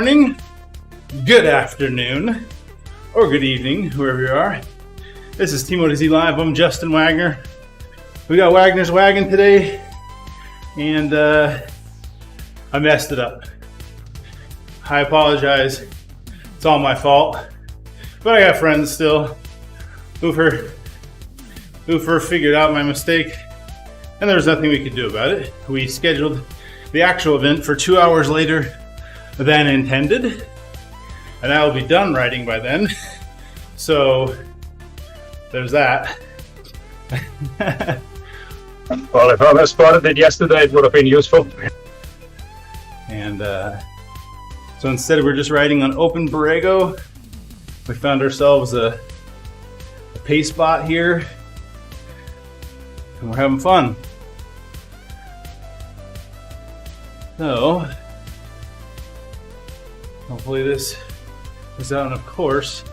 morning, good afternoon, or good evening, wherever you are. This is TeamODZ Live. I'm Justin Wagner. We got Wagner's Wagon today, and I messed it up. I apologize. It's all my fault. But I got friends still who've figured out my mistake, and there was nothing we could do about it. We scheduled the actual event for 2 hours later than intended, and I will be done writing by then. So there's that. Well, if I had spotted it yesterday, it would have been useful. And so instead we're just riding on open Borrego. We found ourselves a pace spot here, and we're having fun. So hopefully this is out, and of course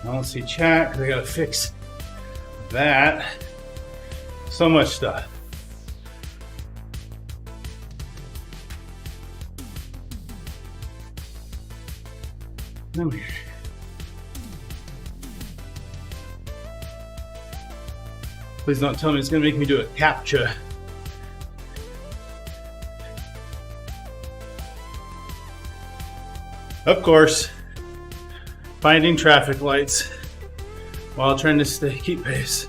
I don't see chat because I gotta fix that. So much stuff. Come here. Please don't tell me it's gonna make me do a CAPTCHA. Of course, finding traffic lights while trying to keep pace.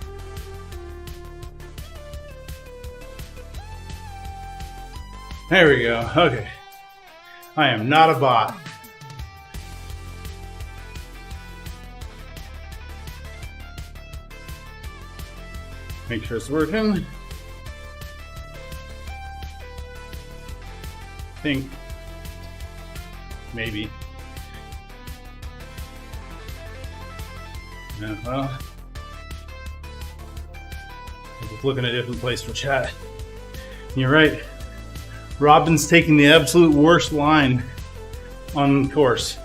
There we go. Okay. I am not a bot. Make sure it's working. I think maybe. Yeah, well, I'm just looking at a different place for chat. You're right. Robin's taking the absolute worst line on course.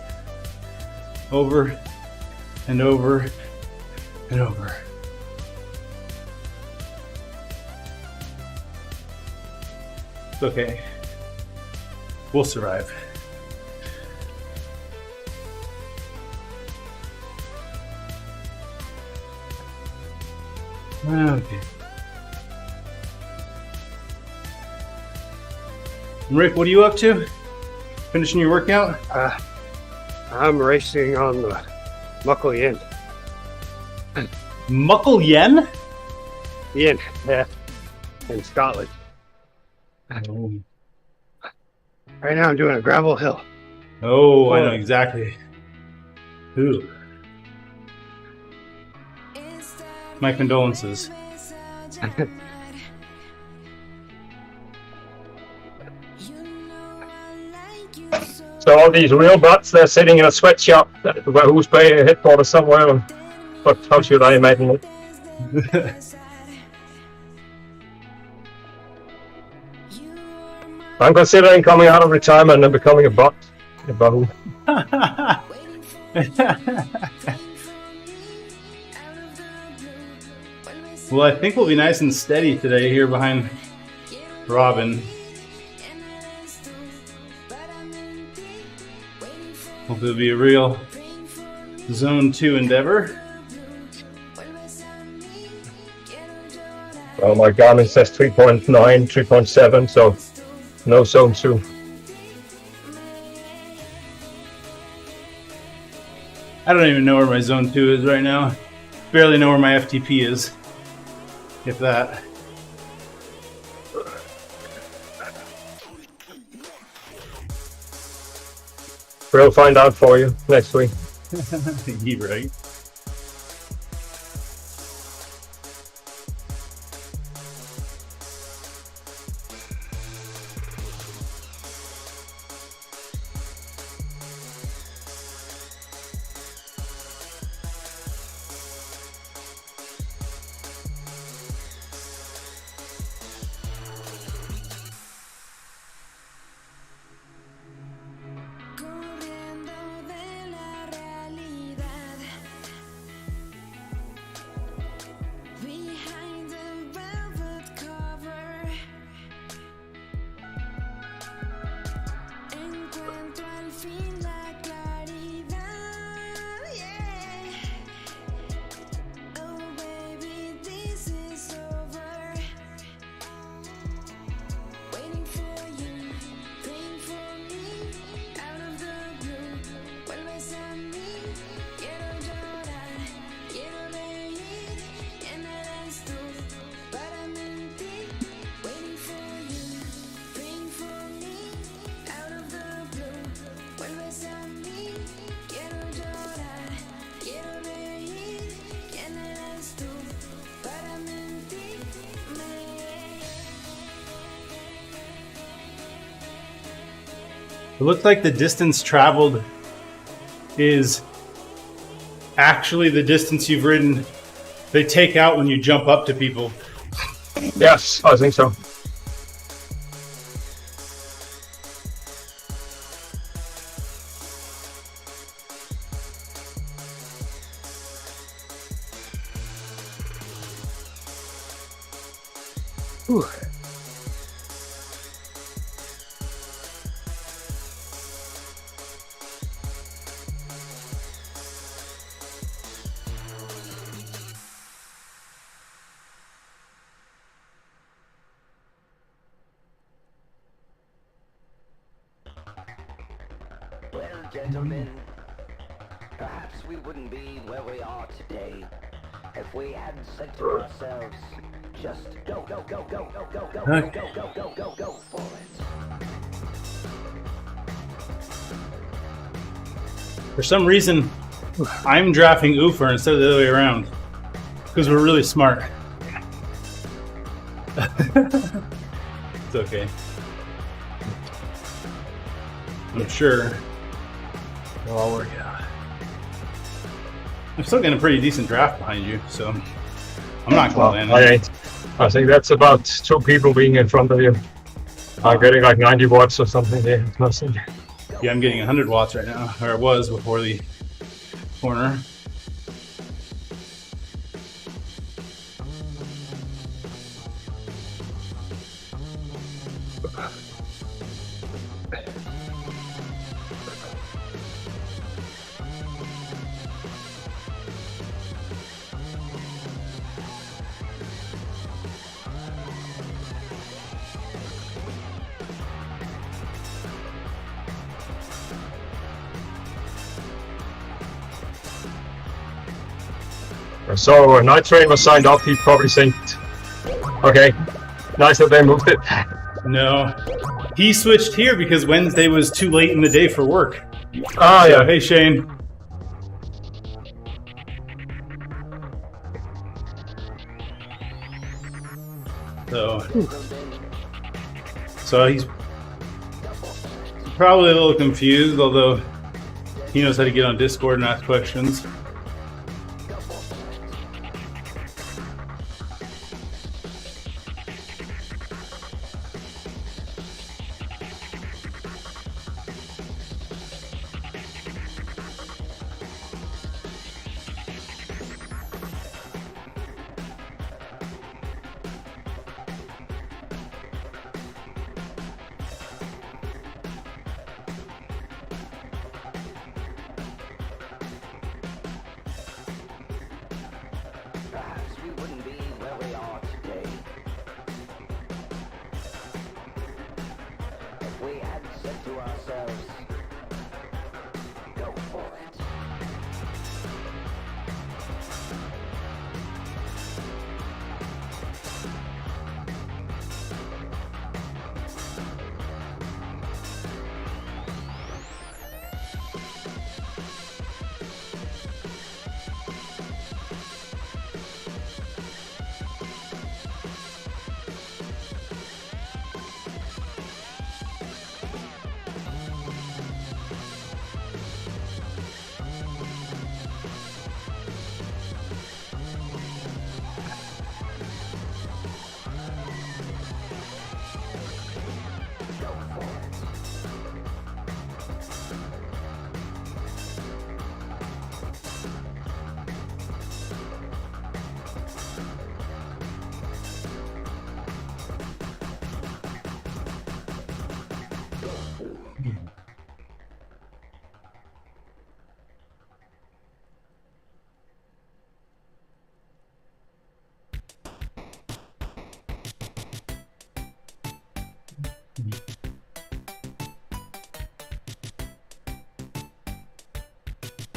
Over and over and over. It's okay. We'll survive. Okay. Rick, what are you up to? Finishing your workout? I'm racing on the Muckle Yen. Muckle Yen? Yen, yeah, in Scotland. Oh. Right now I'm doing a gravel hill. Oh, I know exactly. Ooh. My condolences. So all these real bots, they're sitting in a sweatshop where who's paying a headquarters somewhere. But how should I imagine it? I'm considering coming out of retirement and becoming a bot. A Wahoo. Well, I think we'll be nice and steady today here behind Robin. Hopefully it'll be a real Zone 2 endeavor. Well, my Garmin says 3.9, 3.7, so no Zone 2. I don't even know where my Zone 2 is right now. Barely know where my FTP is. If that. We'll find out for you next week. You're right. It looks like the distance traveled is actually the distance you've ridden. They take out when you jump up to people. Yes, I think so. Whew. Well, gentlemen, perhaps we wouldn't be where we are today if we hadn't said to ourselves, just go, go, go, go, go, go, go, go, go, go, go, go, go for it. For some reason, I'm drafting Oofer instead of the other way around. Because we're really smart. It's okay. I'm sure it'll all work out. I'm still getting a pretty decent draft behind you, so I'm not calling in. I ain't. I think that's about 2 people being in front of you. I'm getting like 90 watts or something here. It's nothing. Yeah, I'm getting 100 watts right now, or it was before the corner. So Night Train was signed up. He probably synced. Okay, nice that they moved it. No, he switched here because Wednesday was too late in the day for work. Ah, So, yeah. hey Shane. So he's probably a little confused, although he knows how to get on Discord and ask questions. Perhaps we wouldn't be where we are today if we hadn't said to ourselves, go for it.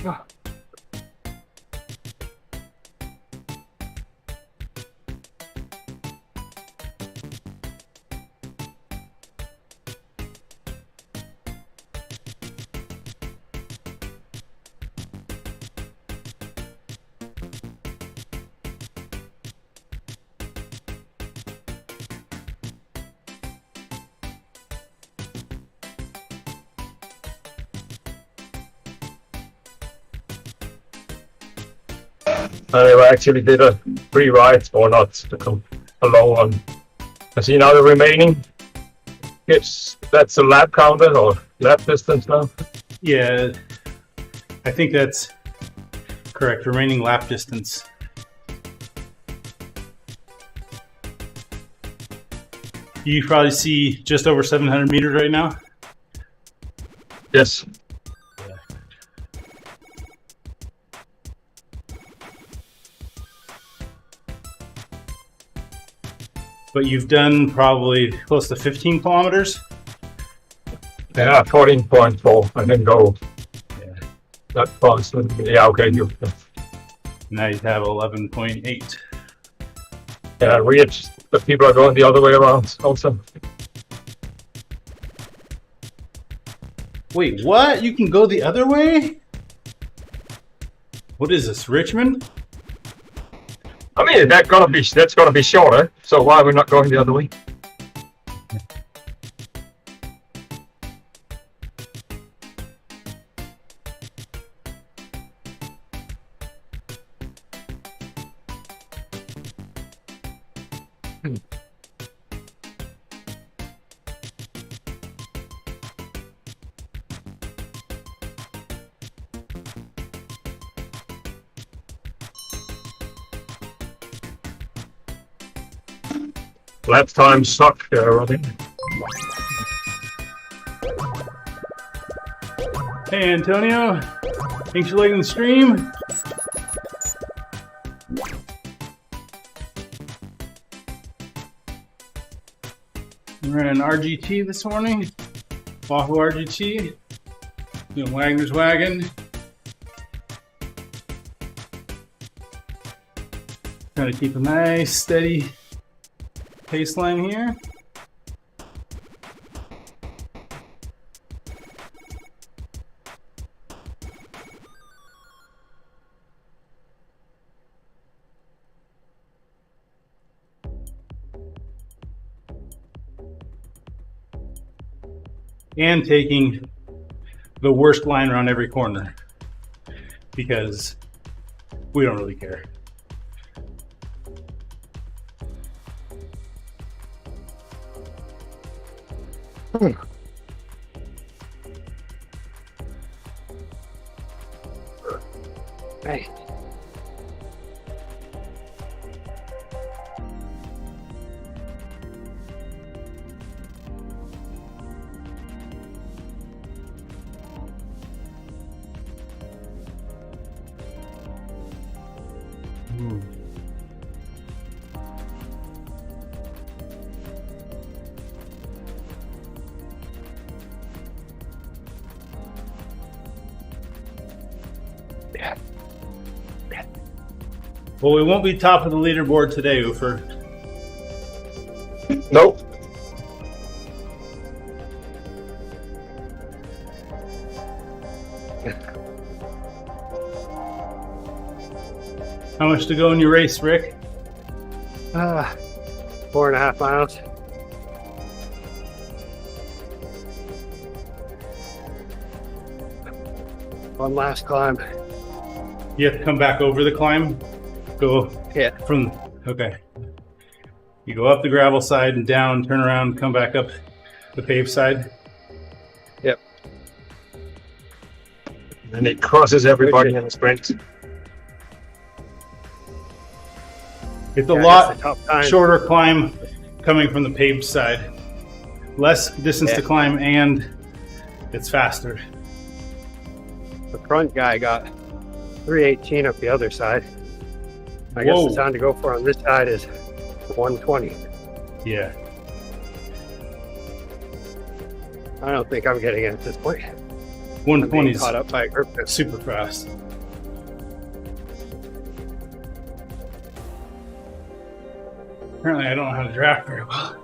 Ah. I actually did a pre-ride, or not, a long one. I see now the remaining. Yes, that's a lap counter or lap distance now. Yeah, I think that's correct. Remaining lap distance. You probably see just over 700 meters right now. Yes. But you've done probably close to 15 kilometers. Yeah, 14.4. I didn't go that fast. Yeah, okay. Now you have 11.8. Yeah, the people are going the other way around also. Wait, what? You can go the other way? What is this, Richmond? I mean, that's gonna be shorter. So why are we not going the other way? Lap time suck there, Robin. Hey, Antonio. Thanks for liking the stream. We're in RGT this morning. Wahoo RGT. Doing Wagner's Wagon. Trying to keep a nice, steady pace line here. And taking the worst line around every corner because we don't really care. Hey. Well, we won't be top of the leaderboard today, Ufer. Nope. How much to go in your race, Rick? 4.5 miles. One last climb. You have to come back over the climb? Go from, okay. You go up the gravel side and down, turn around, come back up the paved side? Yep. And it crosses everybody in the sprint. It's a lot shorter climb coming from the paved side. Less distance to climb and it's faster. The front guy got 318 up the other side. I guess the time to go for on this side is 120. Yeah. I don't think I'm getting it at this point. 120 is caught up by a group that's super fast. Apparently I don't know how to draft very well.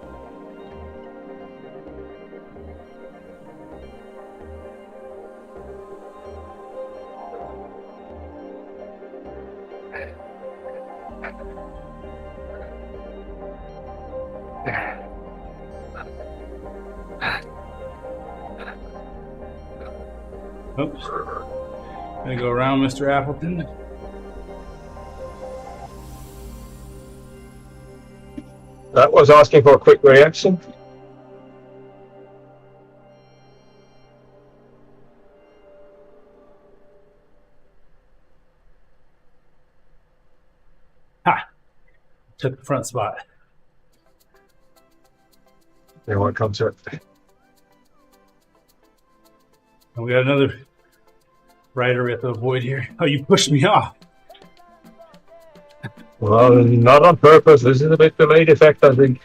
Oops. Gonna go around Mr. Appleton. That was asking for a quick reaction. Ha! Took the front spot. They won't come to it. And we got another rider we have to avoid here. Oh, you pushed me off. Well, not on purpose. This is a bit delayed effect, I think.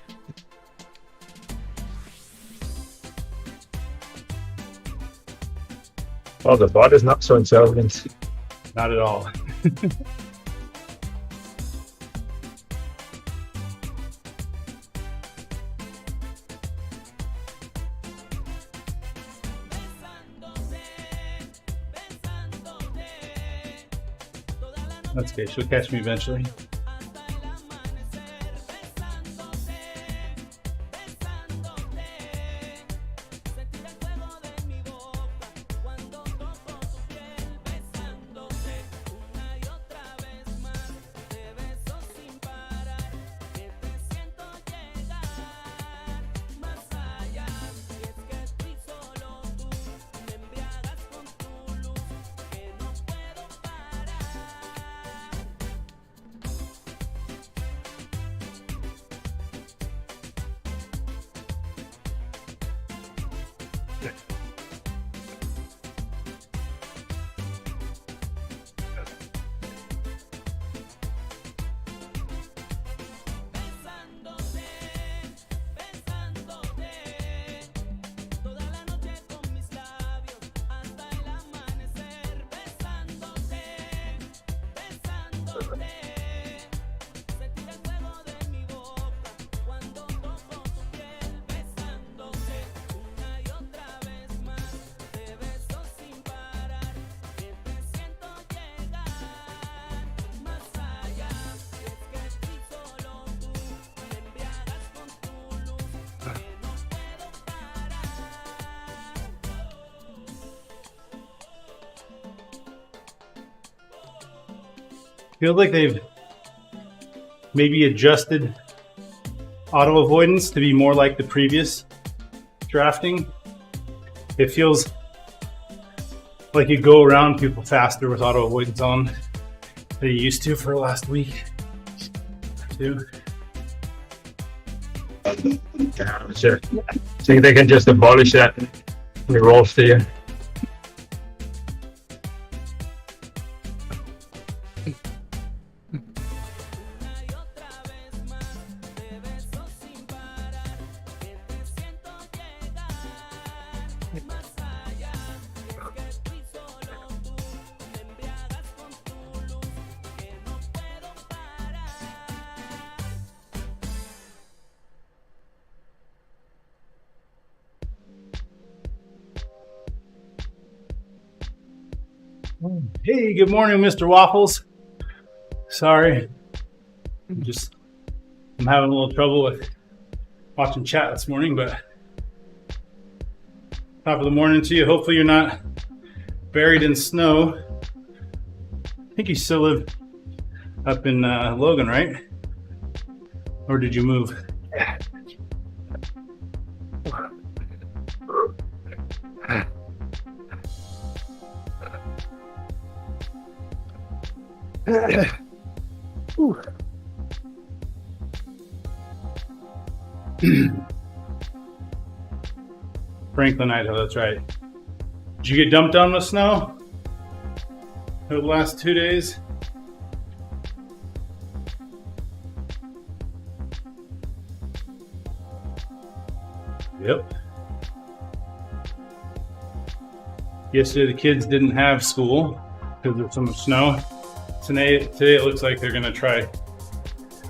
Well, the bot is not so intelligent. Not at all. That's okay. She'll catch me eventually. Feels like they've maybe adjusted auto avoidance to be more like the previous drafting. It feels like you go around people faster with auto avoidance on than you used to for the last week or two. Yeah, sure. I think they can just abolish that in the roll steer. Hey, good morning, Mr. Waffles. Sorry, I'm having a little trouble with watching chat this morning, but top of the morning to you. Hopefully you're not buried in snow. I think you still live up in Logan, right? Or did you move? Franklin, Idaho, that's right. Did you get dumped on with snow over the last 2 days? Yep. Yesterday the kids didn't have school because of some snow. Today it looks like they're going to try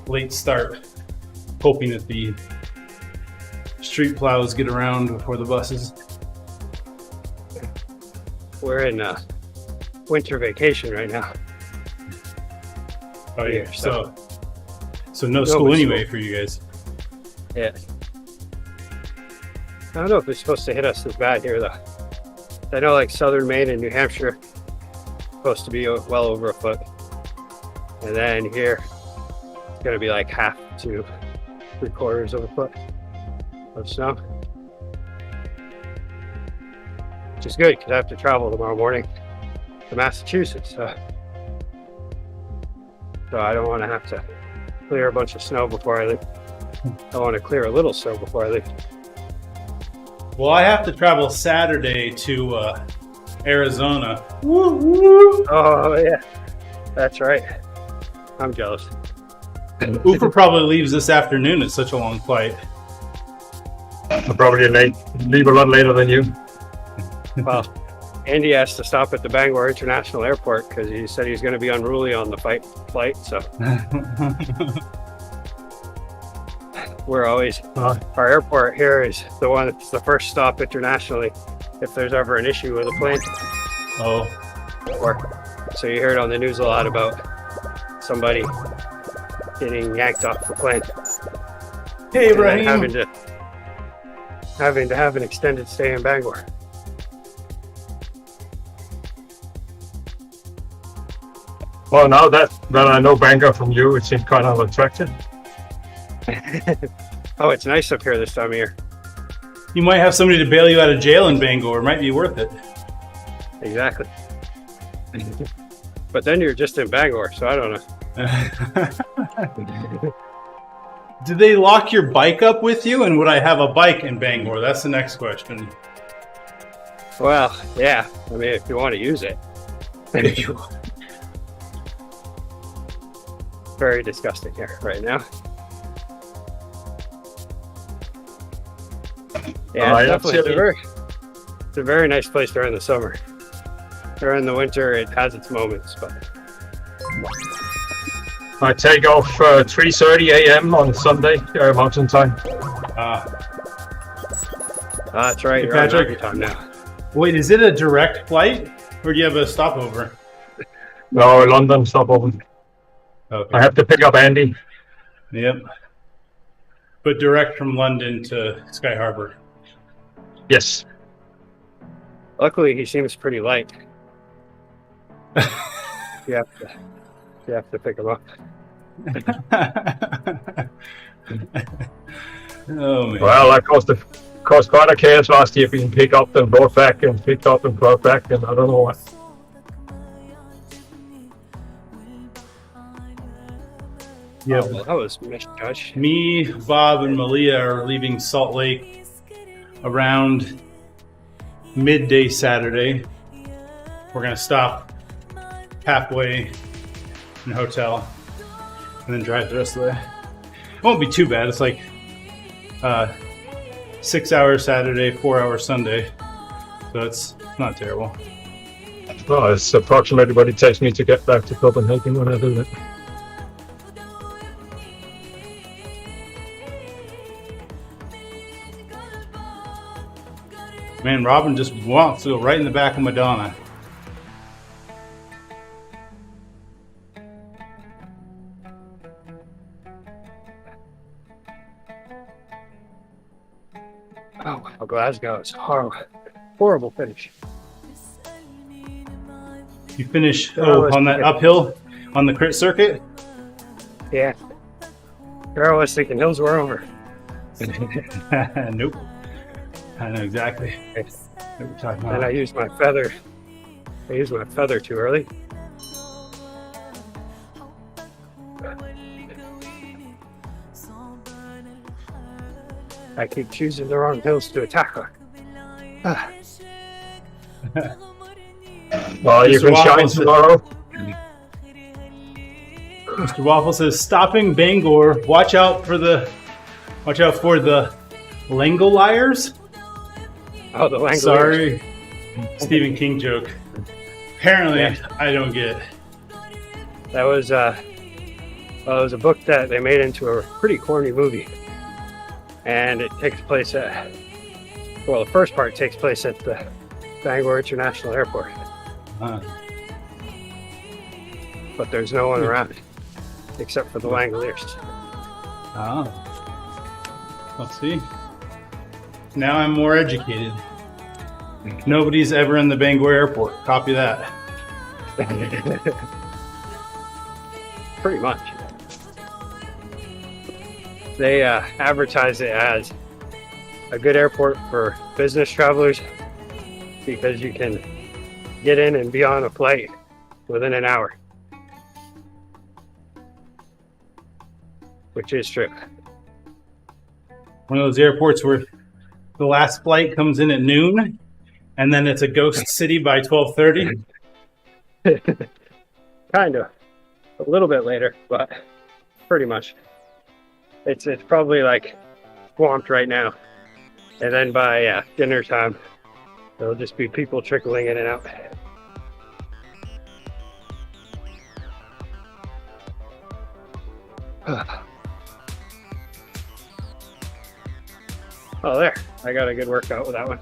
late start, hoping that the street plows get around before the buses. We're in winter vacation right now. Oh yeah, Here, so no school anyway for you guys. Yeah. I don't know if it's supposed to hit us as bad here though. I know like southern Maine and New Hampshire supposed to be well over a foot. And then here it's gonna be like half to 3/4 of a foot of snow. Which is good because I have to travel tomorrow morning to Massachusetts. So I don't want to have to clear a bunch of snow before I leave. I want to clear a little snow before I leave. Well, I have to travel Saturday to Arizona. Woo, woo. Oh yeah, that's right. I'm jealous. Ufer probably leaves this afternoon. It's such a long flight. I'll probably leave a lot later than you. Well, Andy has to stop at the Bangor International Airport because he said he's going to be unruly on the flight. So we're always our airport here is the one that's the first stop internationally if there's ever an issue with a plane. Oh, So you hear it on the news a lot about somebody getting yanked off the plane. hey, And then Ibrahim. having to have an extended stay in Bangor. Well, now that I know Bangor from you, it seems kind of attractive. Oh, it's nice up here this time of year. You might have somebody to bail you out of jail in Bangor. It might be worth it. Exactly. But then you're just in Bangor, so I don't know. Did they lock your bike up with you? And would I have a bike in Bangor? That's the next question. Well, yeah. I mean, if you want to use it. Very disgusting here right now. Yeah, it's definitely it's a very nice place during the summer. During the winter, it has its moments, but I take off 3:30 a.m. on Sunday, Mountain Time. that's right. Hey, You're on Patrick. Mountain Time now. Wait, is it a direct flight? Or do you have a stopover? No, London stopover. Okay. I have to pick up Andy. Yep. But direct from London to Sky Harbor. Yes. Luckily, he seems pretty light. You have to pick him up. Oh man. Well, that caused quite a chaos last year, being picked up and brought back and picked up and brought back, and I don't know what. Yeah. Oh, well, that was misjudged. Me, Bob, and Malia are leaving Salt Lake around midday Saturday. We're gonna stop halfway in a hotel and then drive the rest of the way. It won't be too bad. It's like 6 hours Saturday, 4 hours Sunday, so it's not terrible. Well, it's approximately what it takes me to get back to Copenhagen when I do that. Man, Robin just wants to go right in the back of Madonna. Oh, wow, Glasgow is horrible finish. You finish Oh, on that uphill on the crit circuit? Yeah. There I was thinking hills were over. Nope. I know exactly what you're talking And I about. used my feather. I used my feather too early. I keep choosing the wrong hills to attack her. Ah, Well, you Mr. can shine Waffles- tomorrow. Mr. Waffle says, stopping Bangor. Watch out for the Langoliers. oh, the Langoliers. Sorry, Stephen King joke. Apparently, Yeah. I don't get. That was it was a book that they made into a pretty corny movie, and it takes place at. Well, the first part takes place at the Bangor International Airport, but there's no one around except for the Langoliers. Oh. Let's see. Now I'm more educated. Nobody's ever in the Bangor airport. Copy that. Pretty much. they advertise it as a good airport for business travelers because you can get in and be on a flight within an hour, which is true. One of those airports where the last flight comes in at noon, and then it's a ghost city by 12:30. Kind of. A little bit later, but pretty much. It's probably like swamped right now. And then by dinner time, there'll just be people trickling in and out. Oh, there. I got a good workout with that one.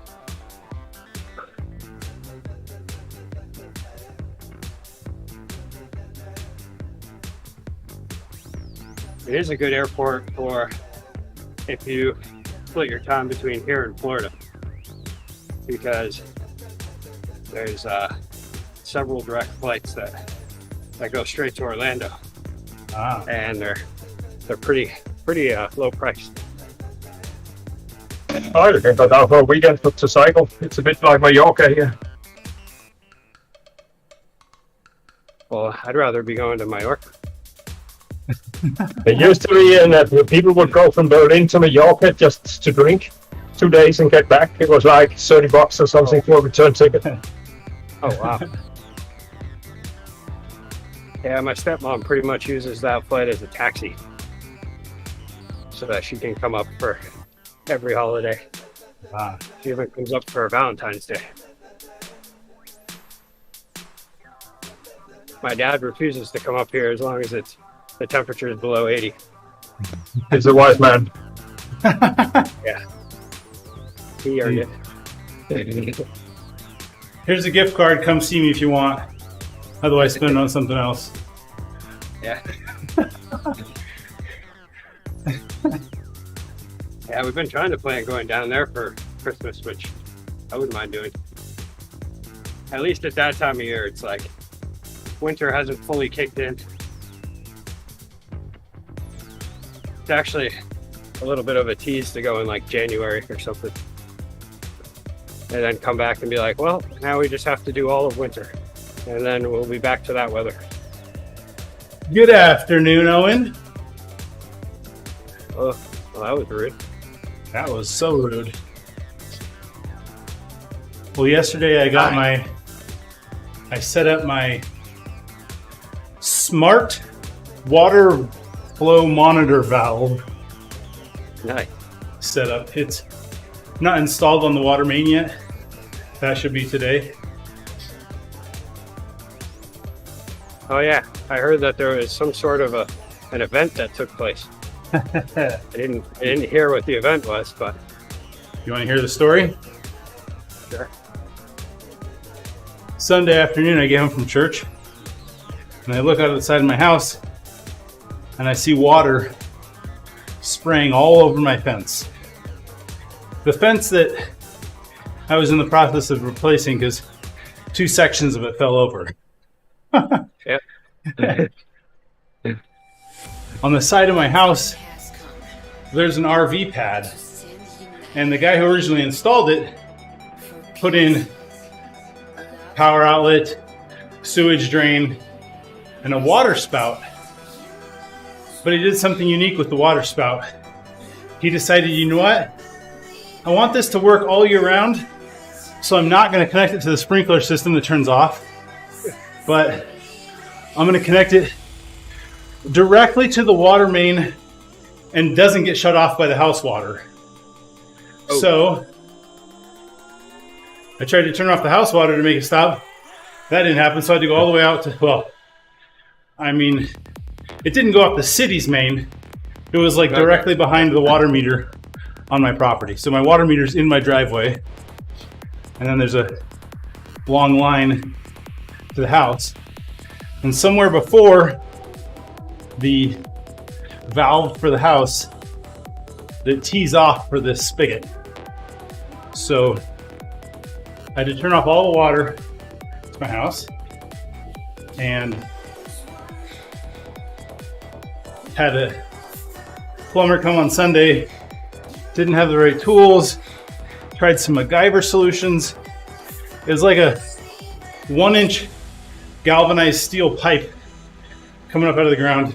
It is a good airport for if you split your time between here and Florida, because there's several direct flights that go straight to Orlando, and they're pretty low priced. Oh, you can go down for a weekend to cycle. It's a bit like Mallorca here. Well, I'd rather be going to Mallorca. It used to be in that people would go from Berlin to Mallorca just to drink 2 days and get back. It was like $30 or something for a return ticket. Oh, wow. Yeah, my stepmom pretty much uses that flight as a taxi so that she can come up for every holiday. Wow. She even comes up for Valentine's Day. My dad refuses to come up here as long as the temperature is below 80. He's a wise man. Yeah. He earned it. Here's a gift card. Come see me if you want. Otherwise, spend it on something else. Yeah. Yeah, we've been trying to plan going down there for Christmas, which I wouldn't mind doing. At least at that time of year, it's like winter hasn't fully kicked in. It's actually a little bit of a tease to go in like January or something. And then come back and be like, well, now we just have to do all of winter. And then we'll be back to that weather. Good afternoon, Owen. Oh, well, that was rude. That was so rude. Well, yesterday I set up my smart water flow monitor valve Nice. setup. It's not installed on the water main yet. That should be today. Oh yeah, I heard that there was some sort of an event that took place. I didn't hear what the event was, but You want to hear the story? sure. Sunday afternoon, I get home from church, and I look out of the side of my house, and I see water spraying all over my fence. The fence that I was in the process of replacing because 2 sections of it fell over. Yep. On the side of my house, there's an RV pad, and the guy who originally installed it put in power outlet, sewage drain, and a water spout. But he did something unique with the water spout. He decided, you know what? I want this to work all year round, so I'm not going to connect it to the sprinkler system that turns off, but I'm going to connect it directly to the water main and doesn't get shut off by the house water. Oh. So I tried to turn off the house water to make it stop. That didn't happen, so I had to go all the way out to, well, I mean, it didn't go off the city's main. It was like directly behind the water meter on my property. So my water meter's in my driveway, and then there's a long line to the house. And somewhere before the valve for the house that tees off for this spigot. So I had to turn off all the water to my house and had to plumber come on Sunday, didn't have the right tools, tried some MacGyver solutions. It was like a 1-inch galvanized steel pipe coming up out of the ground.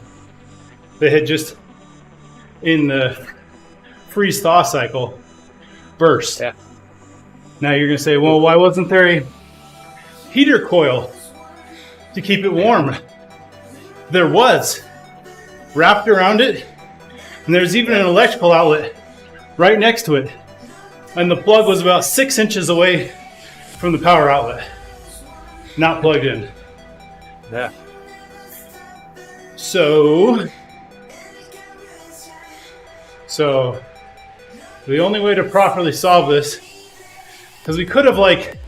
They had just, in the freeze-thaw cycle, burst. Yeah. Now you're gonna say, well, why wasn't there a heater coil to keep it warm? There was, wrapped around it, and there's even an electrical outlet right next to it. And the plug was about 6 inches away from the power outlet, not plugged in. Yeah. So the only way to properly solve this, because we could have like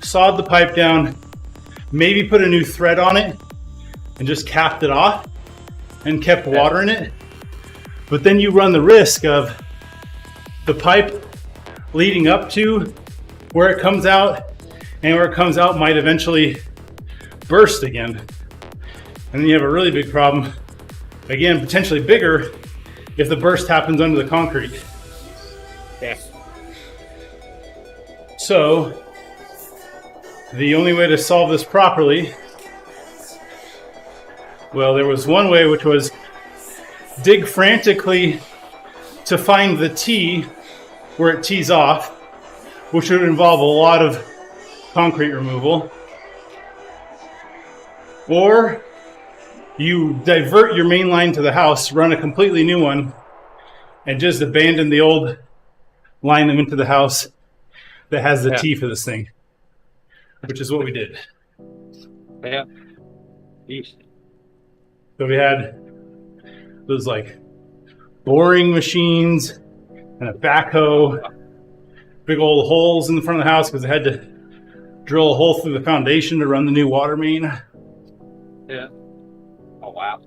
sawed the pipe down, maybe put a new thread on it and just capped it off and kept water in it. But then you run the risk of the pipe leading up to where it comes out, and where it comes out might eventually burst again. And then you have a really big problem, again, potentially bigger if the burst happens under the concrete. Yeah. So the only way to solve this properly, well, there was one way, which was dig frantically to find the T where it tees off, which would involve a lot of concrete removal. Or you divert your main line to the house, run a completely new one, and just abandon the old line them into the house that has the T for this thing, which is what we did. Yeah. Yeesh. So we had those like boring machines and a backhoe, big old holes in the front of the house because they had to drill a hole through the foundation to run the new water main. Yeah. Oh, wow.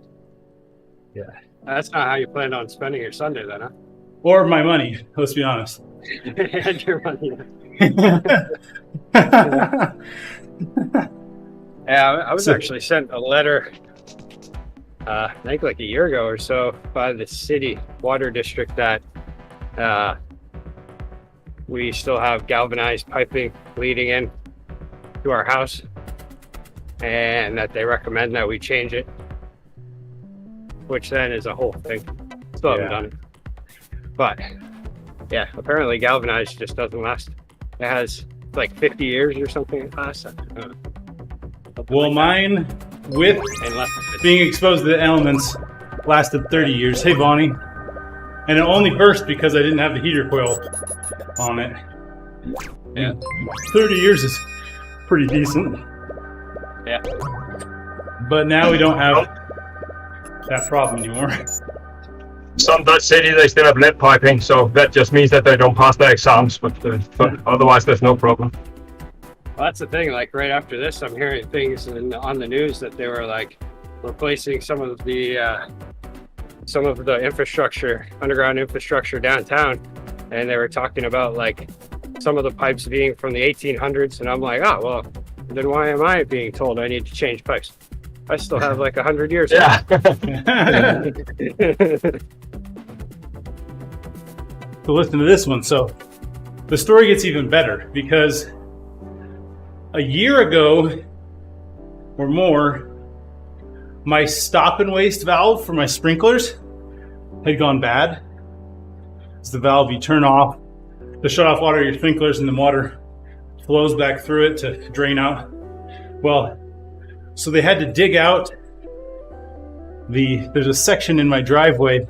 Yeah. That's not how you planned on spending your Sunday then, huh? Or my money, let's be honest. And your money. Yeah, I was actually sent a letter, I think like a year ago or so, by the city water district that we still have galvanized piping leading in to our house, and that they recommend that we change it, which then is a whole thing. Still haven't done it. But yeah, apparently galvanized just doesn't last. It has like 50 years or something it lasts. Well, mine, with being exposed to the elements, lasted 30 years. Hey, Bonnie. And it only burst because I didn't have the heater coil on it. Yeah. 30 years is pretty decent. Yeah. But now we don't have that problem anymore. Some Dutch cities, they still have lead piping, so that just means that they don't pass their exams, but otherwise there's no problem. Well, that's the thing, like right after this, I'm hearing things on the news that they were like replacing some of the infrastructure, underground infrastructure downtown, and they were talking about like some of the pipes being from the 1800s, and I'm like, oh, well, then why am I being told I need to change pipes? I still have like 100 years. Yeah. So listen to this one. So the story gets even better because a year ago or more, my stop and waste valve for my sprinklers had gone bad. It's the valve you turn off to shut off water your sprinklers, and the water flows back through it to drain out. Well, so they had to dig out there's a section in my driveway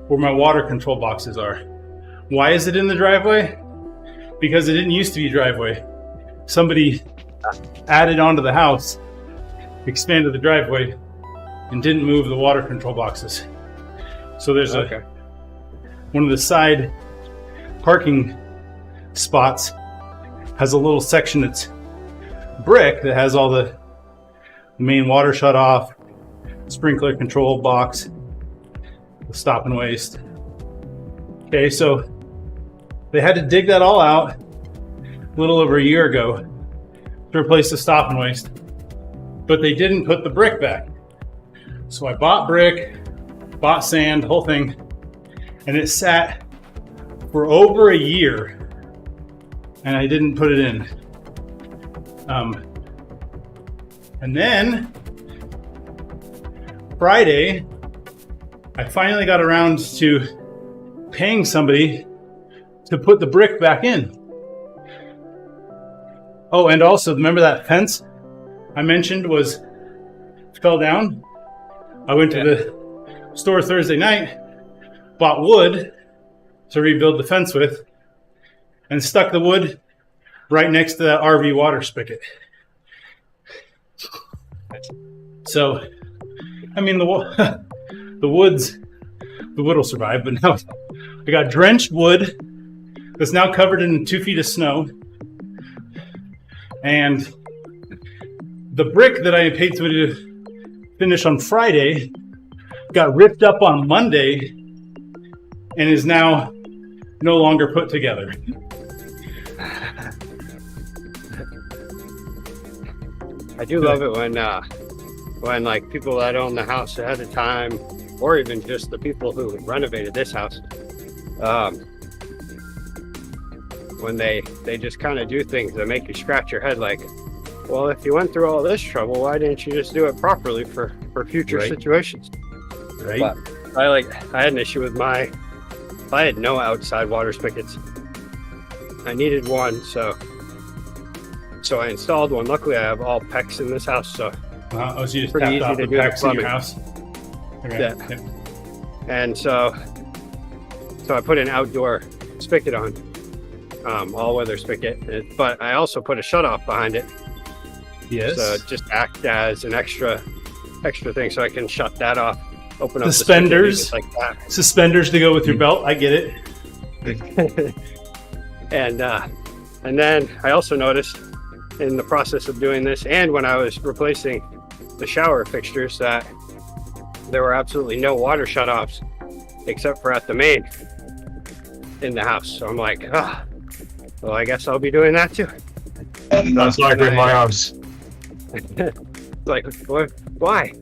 where my water control boxes are. Why is it in the driveway? Because it didn't used to be a driveway. Somebody added onto the house, expanded the driveway, and didn't move the water control boxes. So there's one of the side parking spots has a little section that's brick that has all the main water shut off, sprinkler control box, the stop and waste. Okay, so they had to dig that all out a little over a year ago to replace the stop and waste, but they didn't put the brick back. So I bought brick, bought sand, whole thing, and it sat for over a year, and I didn't put it in. And then Friday, I finally got around to paying somebody to put the brick back in. Oh, and also, remember that fence I mentioned fell down? I went to the store Thursday night, bought wood to rebuild the fence with, and stuck the wood right next to that RV water spigot. So, I mean, the wood will survive, but now I got drenched wood that's now covered in 2 feet of snow. And the brick that I paid somebody to finish on Friday got ripped up on Monday and is now no longer put together. I do love it when like people that own the house ahead of time, or even just the people who renovated this house, when they just kind of do things that make you scratch your head, like, well, if you went through all this trouble, why didn't you just do it properly for future situations? Right. But I had an issue with I had no outside water spigots. I needed one, so I installed one. Luckily, I have all PEX in this house, so so you just pretty tapped easy off to the do the PEX in your plumbing. house? Okay. Yeah. Yep. And so I put an outdoor spigot on, all-weather spigot, but I also put a shutoff behind it. Yes. So just act as an extra thing, so I can shut that off, open up Suspenders. the spigot like that. Suspenders to go with your belt. I get it. And then I also noticed in the process of doing this, and when I was replacing the shower fixtures, that there were absolutely no water shutoffs except for at the main in the house. So I'm like, well, I guess I'll be doing that too. That's like in my house. Like, why?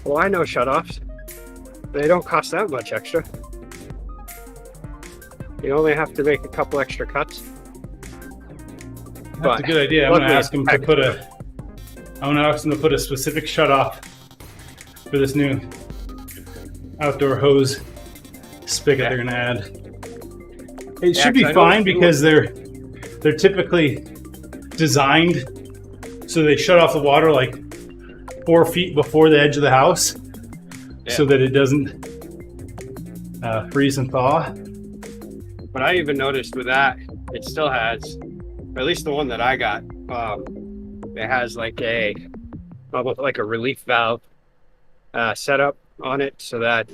Well, I know shutoffs. They don't cost that much extra. You only have to make a couple extra cuts. That's a good idea. I'm going to ask him to put a specific shutoff for this new outdoor hose spigot they're going to add. It should be fine because they're typically designed so they shut off the water like 4 feet before the edge of the house, so that it doesn't freeze and thaw. But I even noticed with that, it still has, or at least the one that I got, it has like almost like a relief valve setup on it, so that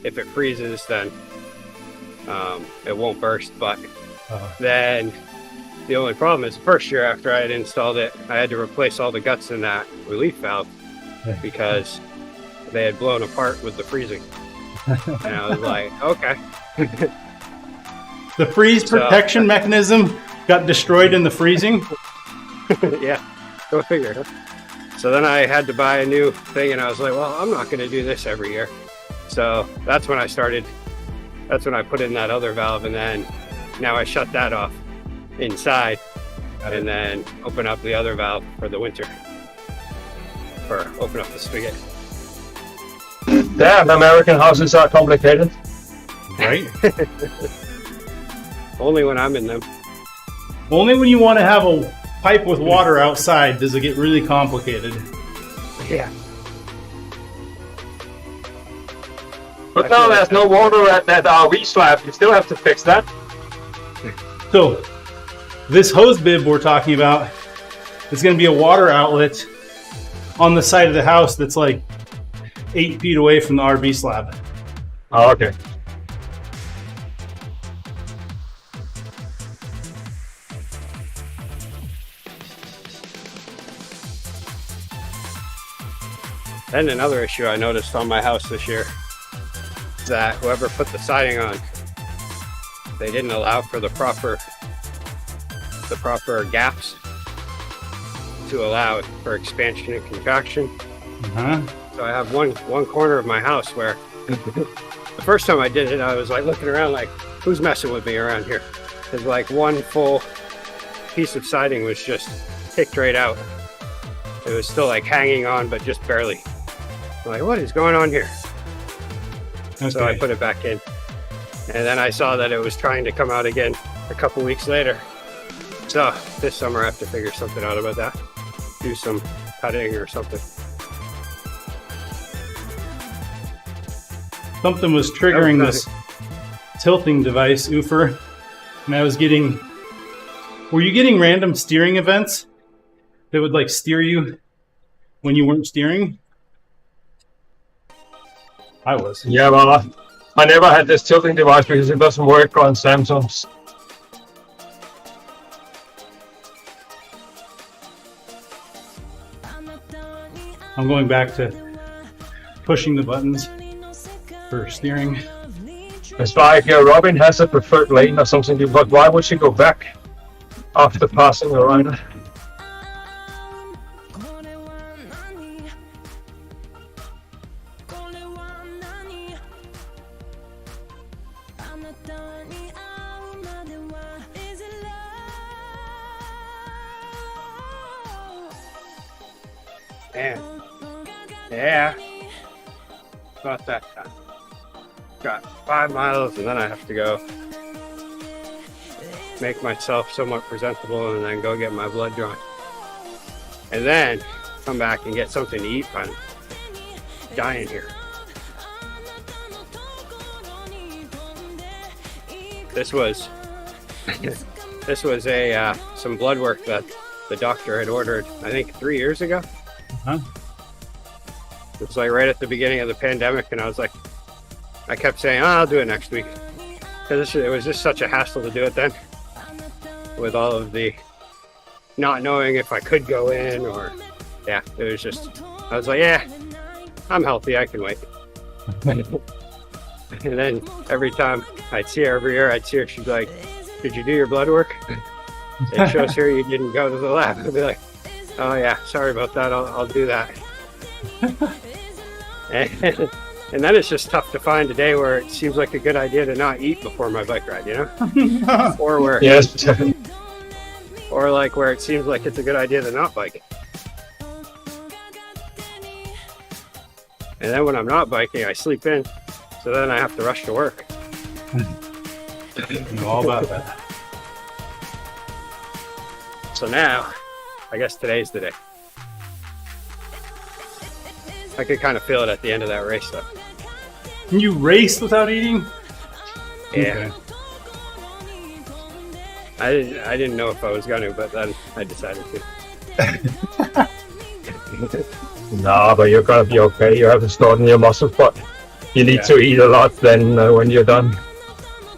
if it freezes, then it won't burst. But then the only problem is the first year after I had installed it, I had to replace all the guts in that relief valve because they had blown apart with the freezing. And I was like, okay. The freeze protection mechanism got destroyed in the freezing. Yeah, go figure. So then I had to buy a new thing, and I was like, well, I'm not going to do this every year. So that's when I started. That's when I put in that other valve, and then now I shut that off inside and then open up the other valve for the winter, or open up the spigot. Damn, American houses are complicated. Right? Only when I'm in them. Only when you want to have a pipe with water outside does it get really complicated. Yeah. But now there's no water at that RV slab. You still have to fix that. So, this hose bib we're talking about is going to be a water outlet on the side of the house that's like 8 feet away from the RV slab. Oh, okay. Then another issue I noticed on my house this year is that whoever put the siding on, they didn't allow for the proper gaps to allow for expansion and contraction. Uh-huh. So I have one corner of my house where The first time I did it, I was like looking around like, who's messing with me around here? Because like one full piece of siding was just kicked right out. It was still like hanging on, but just barely. I'm like, what is going on here? Okay. So I put it back in. And then I saw that it was trying to come out again a couple weeks later. So this summer I have to figure something out about that. Do some cutting or something. Something was triggering this tilting device, Oofer, and I was getting... Were you getting random steering events that would like steer you when you weren't steering? I was. Yeah, well, I never had this tilting device because it doesn't work on Samsungs. I'm going back to pushing the buttons for steering. It's like Robin has a preferred lane or something, but why would she go back after passing a rider? Man. Yeah. About that time. Got 5 miles and then I have to go make myself somewhat presentable and then go get my blood drawn. And then come back and get something to eat. I'm dying here. This was a some blood work that the doctor had ordered, I think 3 years ago. Huh? It was like right at the beginning of the pandemic, and I was like, I kept saying, oh, I'll do it next week. Because it was just such a hassle to do it then. With all of the not knowing if I could go in or, yeah, it was just, I was like, yeah, I'm healthy, I can wait. And then every time I'd see her every year, I'd see her, she'd be like, did you do your blood work? It shows here you didn't go to the lab. I'd be like, oh yeah, sorry about that, I'll do that. And then it's just tough to find a day where it seems like a good idea to not eat before my bike ride, you know? Or where, Yes. or like where it seems like it's a good idea to not bike. And then when I'm not biking, I sleep in, so then I have to rush to work. You know all about that. So now, I guess today's the day. I could kind of feel it at the end of that race, though. You raced without eating? Yeah. Okay. I didn't know if I was going to, but then I decided to. No, but you're gonna be okay. You have to start in your muscles, but you need to eat a lot then when you're done.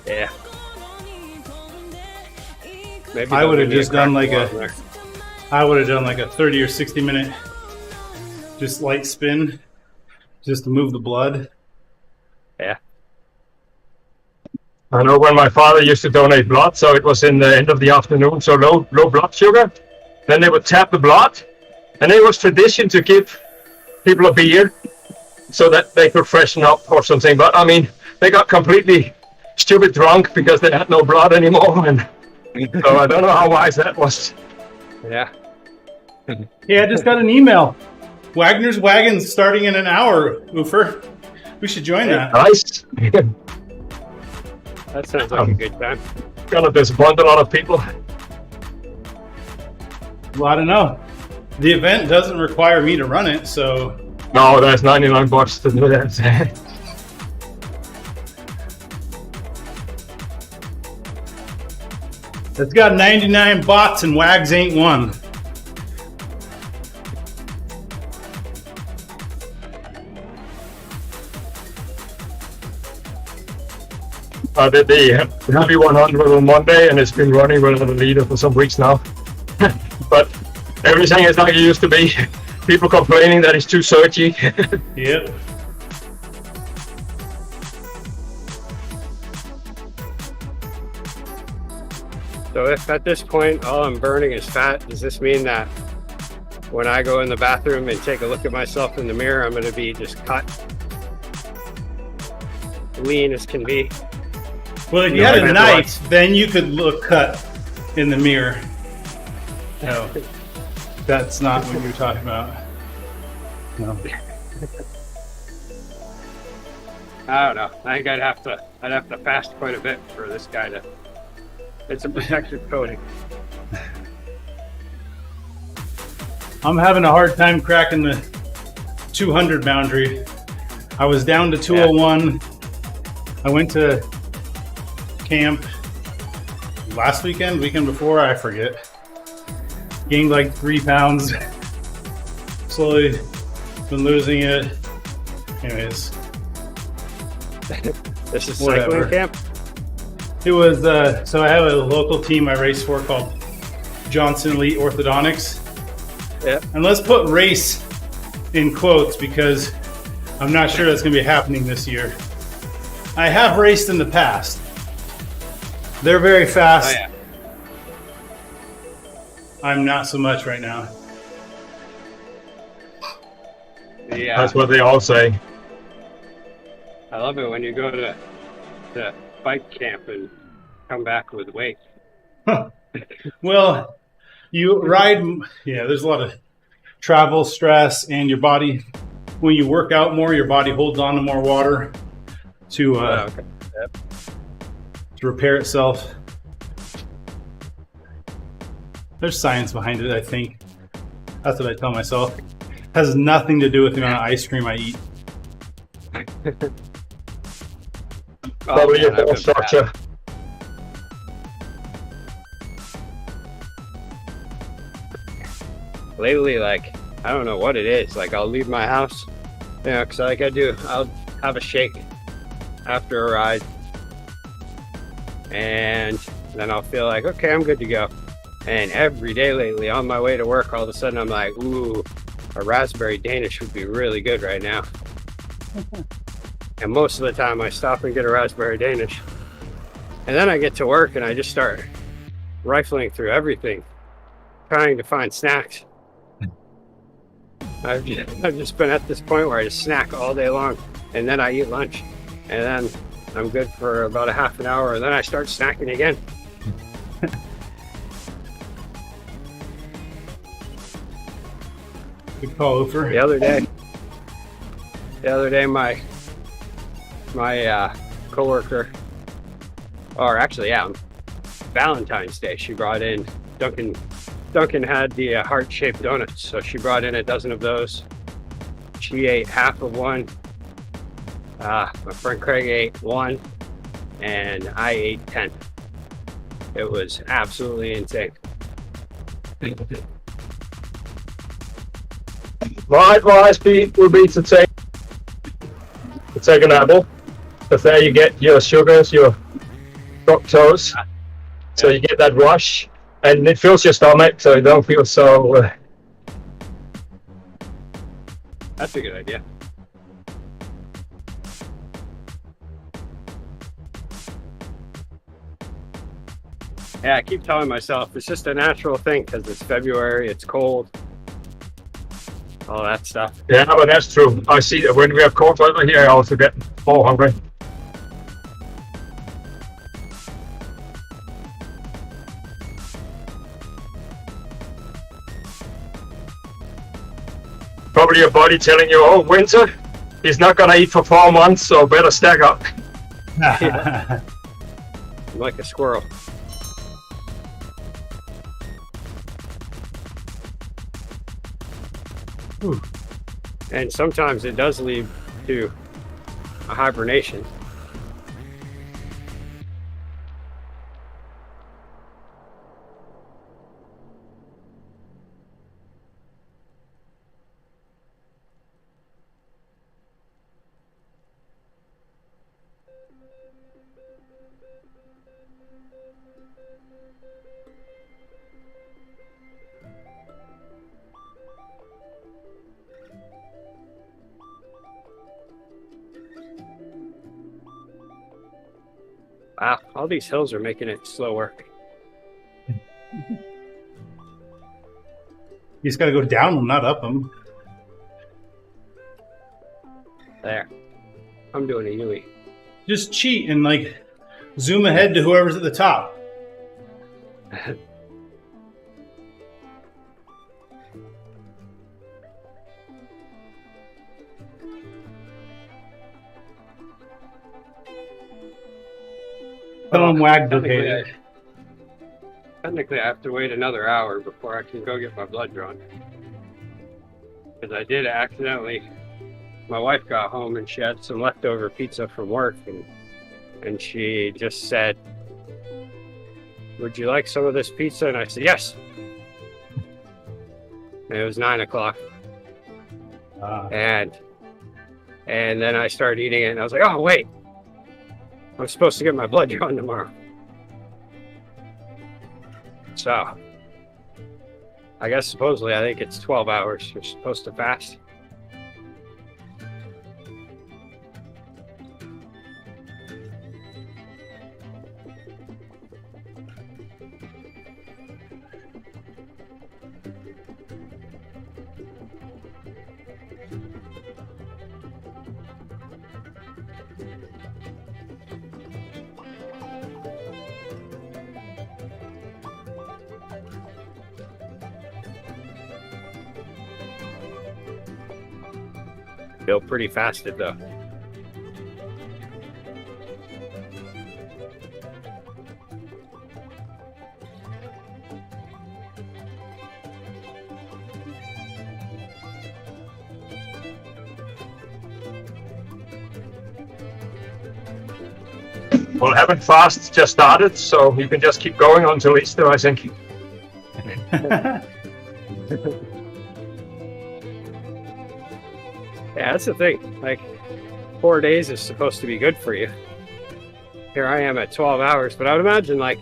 Yeah. Maybe I would have they'll give me just done crack like along there. I would have done like a 30 or 60 minute just light spin just to move the blood. Yeah. I know when my father used to donate blood, so it was in the end of the afternoon, so low blood sugar. Then they would tap the blood, and it was tradition to give people a beer so that they could freshen up or something. But I mean, they got completely stupid drunk because they had no blood anymore, and so I don't know how wise that was. Yeah. Hey, I just got an email. Wagner's Wagon's starting in an hour, Oofer. We should join that. Nice. That sounds like a good time. Gonna disappoint a lot of people. Well, I don't know. The event doesn't require me to run it, so No, that's $99 to do that. it's got 99 bots and Wags ain't one. I did the Happy 100 on Monday, and it's been running with a leader for some weeks now. But everything is like it used to be. People complaining that it's too surgy. Yep. So if at this point all I'm burning is fat, does this mean that when I go in the bathroom and take a look at myself in the mirror, I'm going to be just cut? lean as can be. Well, if you No, had I a meant knife, then you could look cut in the mirror. No, that's not what you're talking about. No. I don't know. I think I'd have to fast quite a bit for this guy to. It's a protective coating. I'm having a hard time cracking the 200 boundary. I was down to 201. I went to camp last weekend before, I forget. Gained like 3 pounds. Slowly been losing it. Anyways. This is Whatever. cycling camp? It was, so I have a local team I race for called Johnson Elite Orthodontics. Yeah. And let's put race in quotes because I'm not sure that's going to be happening this year. I have raced in the past. They're very fast. Oh, yeah. I'm not so much right now. Yeah. That's what they all say. I love it when you go to bike camp and come back with weight. Well, you ride, there's a lot of travel stress, and your body, when you work out more, your body holds on to more water to Okay. Yep. to repair itself. There's science behind it, I think. That's what I tell myself. Has nothing to do with the amount of ice cream I eat. Probably man, your bone I've been structure. bad. Lately, like, I don't know what it is. Like, I'll leave my house, because I'll have a shake after a ride. And then I'll feel like, okay, I'm good to go. And every day lately, on my way to work, all of a sudden I'm like, ooh, a raspberry Danish would be really good right now. And most of the time I stop and get a raspberry Danish. And then I get to work and I just start rifling through everything, trying to find snacks. I've just been at this point where I just snack all day long, and then I eat lunch, and then I'm good for about a half an hour, and then I start snacking again. Good call, Ofer. The other day, my coworker, or actually, yeah, Valentine's Day, she brought in Duncan had the heart-shaped donuts, so she brought in a dozen of those. She ate half of one. My friend Craig ate one, and I ate 10. It was absolutely insane. My advice would be to take an apple, because there you get your sugars, your fructose, so you get that rush, and it fills your stomach, so you don't feel so. That's a good idea. Yeah, I keep telling myself it's just a natural thing because it's February, it's cold, all that stuff. Yeah, but that's true. I see that when we have cold weather here, I also get more hungry. Probably your body telling you, oh, winter, he's not gonna eat for 4 months, so better stack up. I'm like a squirrel. Ooh. And sometimes it does lead to a hibernation. Wow, all these hills are making it slow work. You just got to go down them, not up them. There. I'm doing a Yui. just cheat and like zoom ahead to whoever's at the top. Tell him Wagner paid it. Technically, I have to wait another hour before I can go get my blood drawn. Because I did accidentally. My wife got home and she had some leftover pizza from work, and she just said, "Would you like some of this pizza?" And I said, "Yes." And it was 9 o'clock. And then I started eating it, and I was like, "Oh, wait. I'm supposed to get my blood drawn tomorrow." So, I guess supposedly I think it's 12 hours you're supposed to fast. Feel pretty fasted though. Well, Heaven Fast just started, so you can just keep going until Easter, I think. Yeah, that's the thing. Like, 4 days is supposed to be good for you. Here I am at 12 hours, but I would imagine like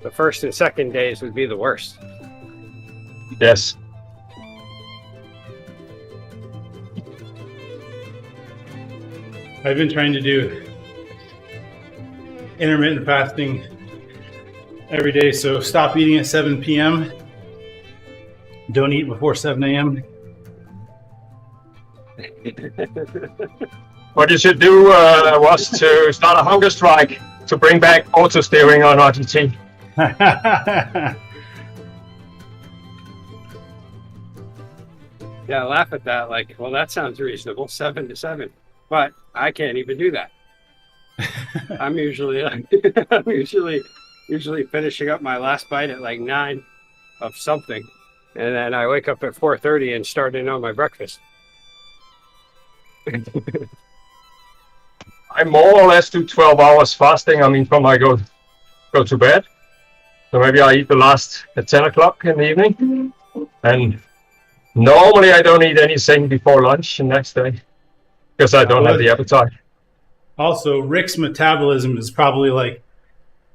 the first and second days would be the worst. Yes. I've been trying to do intermittent fasting every day, so stop eating at 7 p.m. Don't eat before 7 a.m. What you should do was to start a hunger strike to bring back auto steering on RGT. Yeah, I laugh at that. Like, well, that sounds reasonable, 7 to 7, but I can't even do that. I'm usually usually finishing up my last bite at like 9 of something, and then I wake up at 4:30 and start in on my breakfast. I more or less do 12 hours fasting. I mean, from I go to bed. So maybe I eat the last at 10 o'clock in the evening. And normally I don't eat anything before lunch the next day because I don't have the appetite. Also, Rick's metabolism is probably like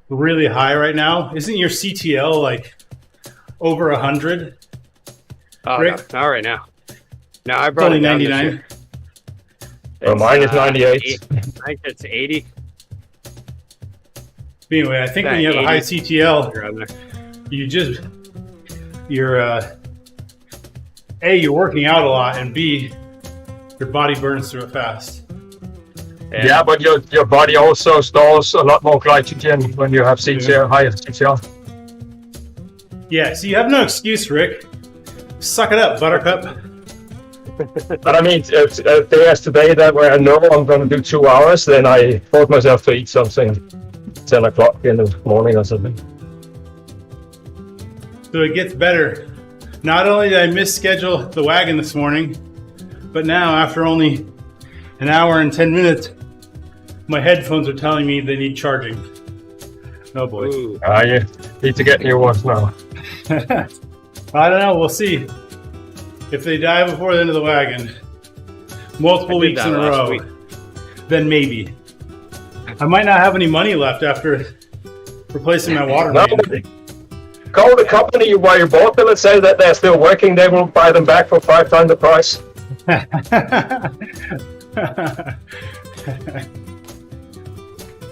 really high right now. Isn't your CTL like over 100? Oh, Rick? no, not right now. No, I brought Only it down this 99. year. Well, mine is 98. I think it's 80. Anyway, I think when you have a high CTL, you're A, you're working out a lot, and B, your body burns through it fast. Yeah, but your body also stores a lot more glycogen when you have CTL, higher CTL. Yeah, so you have no excuse, Rick. Suck it up, Buttercup. But I mean, if there's today that where I know I'm going to do 2 hours, then I force myself to eat something 10 o'clock in the morning or something. So it gets better. Not only did I misschedule the wagon this morning, but now after only an hour and 10 minutes, my headphones are telling me they need charging. Oh boy. Ooh. You need to get new ones now. I don't know, we'll see. If they die before the end of the wagon, multiple weeks in a row, then maybe. I might not have any money left after replacing my water main. Call the company where you bought them and say that they're still working. They will buy them back for 5 times the price.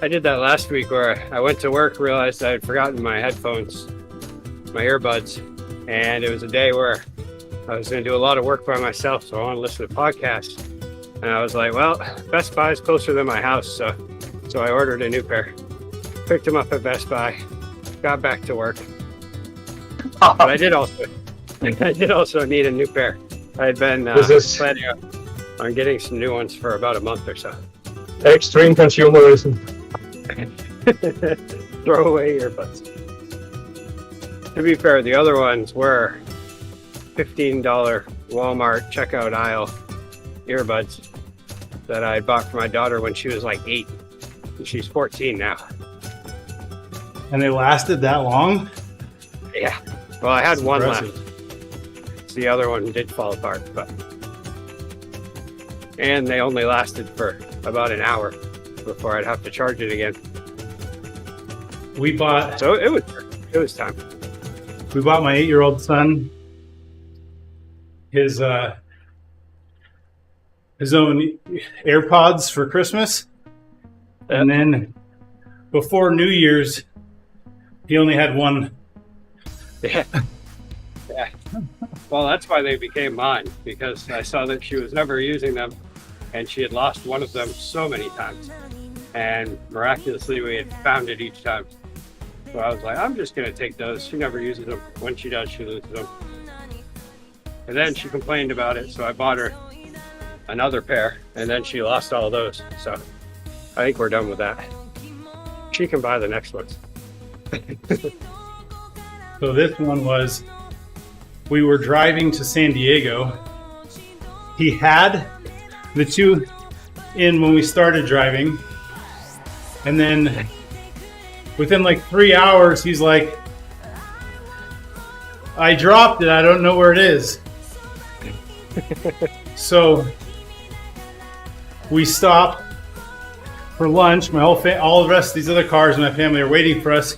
I did that last week where I went to work, realized I had forgotten my headphones, my earbuds, and it was a day where I was going to do a lot of work by myself, so I wanted to listen to podcasts. And I was like, well, Best Buy is closer than my house, so So I ordered a new pair, picked them up at Best Buy, got back to work. But I did also need a new pair. I had been planning on getting some new ones for about a month or so. Extreme consumerism. Throw away earbuds. To be fair, the other ones were $15 Walmart checkout aisle earbuds that I bought for my daughter when she was like 8. And she's 14 now. And they lasted that long? Yeah. Well, I had That's one impressive. left. The other one did fall apart, and they only lasted for about an hour before I'd have to charge it again. We bought So it was time. my 8-year-old son his own AirPods for Christmas. Yep. And then before New Year's, he only had one. Yeah. Yeah. Well, that's why they became mine, because I saw that she was never using them and she had lost one of them so many times. And miraculously, we had found it each time. So I was like, I'm just going to take those. She never uses them. When she does, she loses them. And then she complained about it, so I bought her another pair, and then she lost all those. So I think we're done with that. She can buy the next ones. So this one was, we were driving to San Diego. He had the two in when we started driving. And then within like 3 hours, he's like, I dropped it. I don't know where it is. So we stopped for lunch. My whole all the rest of these other cars in my family are waiting for us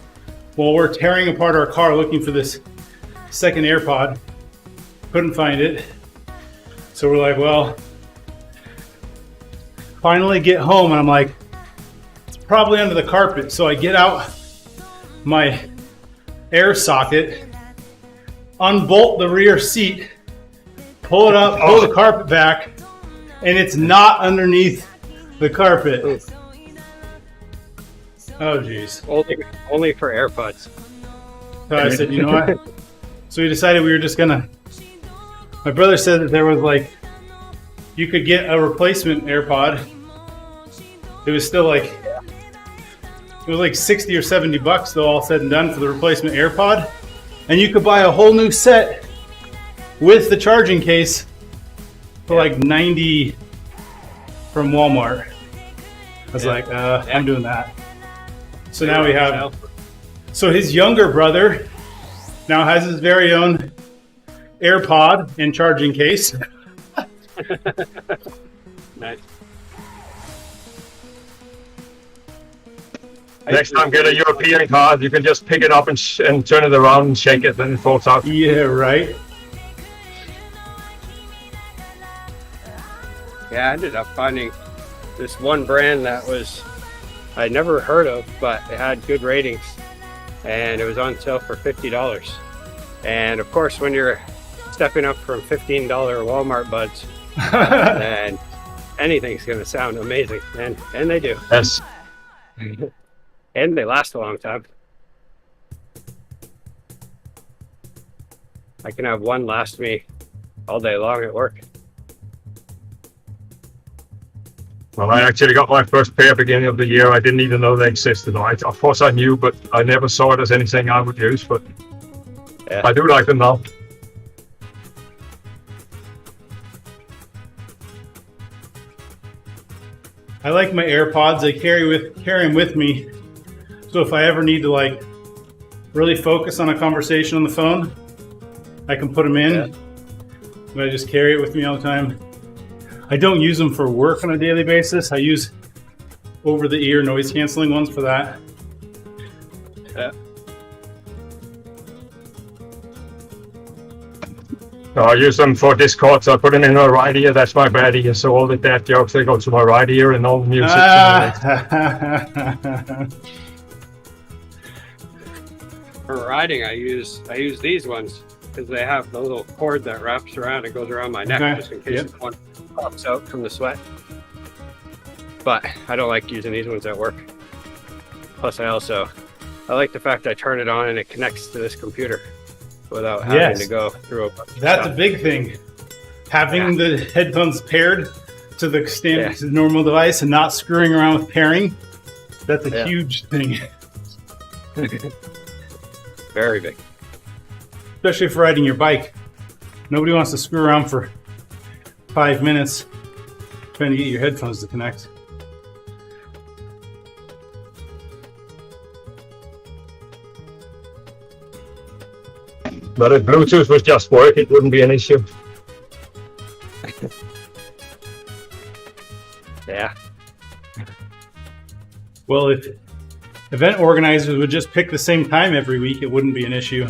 while we're tearing apart our car looking for this second AirPod. Couldn't find it. So we're like, well, finally get home, and I'm like, it's probably under the carpet. So I get out my air socket, unbolt the rear seat, pull it up, pull the carpet back, and it's not underneath the carpet. Oh, geez. Only for AirPods. So I said, you know what? So we decided we were just gonna. My brother said that there was like, you could get a replacement AirPod. It was still like, it was like 60 or 70 bucks though, all said and done, for the replacement AirPod. And you could buy a whole new set with the charging case for like 90 from Walmart. I was like, I'm doing that. So now we have, so his younger brother now has his very own AirPod and charging case. Nice. Next time, get a European car. You can just pick it up and turn it around and shake it, then it falls out. Yeah, right. Yeah, I ended up finding this one brand that I'd never heard of, but it had good ratings, and it was on sale for $50. And of course, when you're stepping up from $15 Walmart buds, then anything's going to sound amazing, and they do. Yes. And they last a long time. I can have one last me all day long at work. Well, I actually got my first pair beginning of the year. I didn't even know they existed. Of course I knew, but I never saw it as anything I would use, but Yeah. I do like them now. I like my AirPods. I carry them with me. So if I ever need to like really focus on a conversation on the phone, I can put them in. Yeah. But I just carry it with me all the time. I don't use them for work on a daily basis. I use over-the-ear noise canceling ones for that. Yeah. So I use them for Discord, so I put them in my right ear. That's my bad ear. So all the dad jokes, they go to my right ear, and all the music. For riding, I use these ones because they have the little cord that wraps around and goes around my neck, Okay. just in case Yep. one pops out from the sweat. but I don't like using these ones at work. Plus, I like the fact I turn it on and it connects to this computer without having to go through a bunch of That's stuff. a big thing. Having the headphones paired to the standard to the normal device and not screwing around with pairing, that's a huge thing. Very big. Especially for riding your bike. Nobody wants to screw around for 5 minutes trying to get your headphones to connect. But if Bluetooth was just work, it wouldn't be an issue. Yeah. Well, if event organizers would just pick the same time every week, it wouldn't be an issue.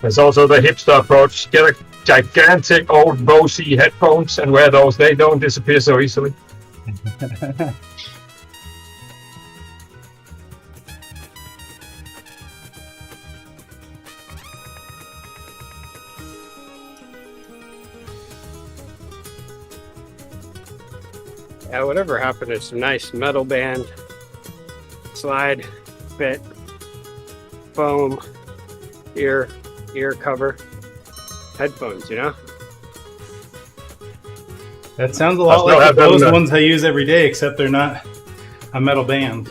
There's also the hipster approach. Get a gigantic old Bose headphones and wear those. They don't disappear so easily. Yeah, whatever happened to some nice metal band, slide, fit, foam, ear cover, headphones, you know? That sounds a lot like have those them, ones I use every day, except they're not a metal band.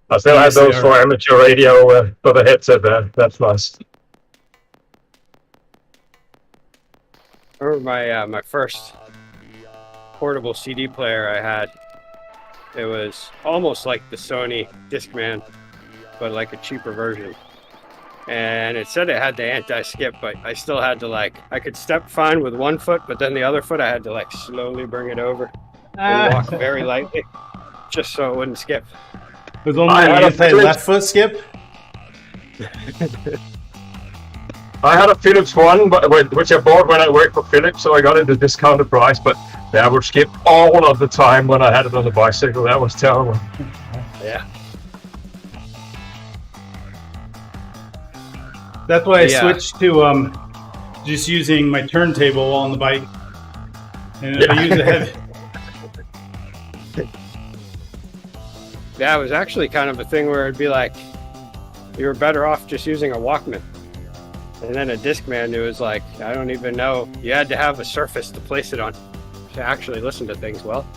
I still have Yes, they those are. for amateur radio for the headset there. That's nice. I remember my first portable CD player I had. It was almost like the Sony Discman, but like a cheaper version. And it said it had the anti-skip, but I still had to I could step fine with one foot, but then the other foot I had to slowly bring it over and walk very lightly, just so it wouldn't skip. There's only I an had a anti-left foot skip. I had a Philips one, which I bought when I worked for Philips, so I got it at a discounted price, but that would skip all of the time when I had it on the bicycle. That was terrible. Yeah. That's why I switched to just using my turntable on the bike. And I use a heavy. Yeah, it was actually kind of a thing where it'd be like, you were better off just using a Walkman. And then a Discman, it was like, I don't even know. You had to have a surface to place it on to actually listen to things well.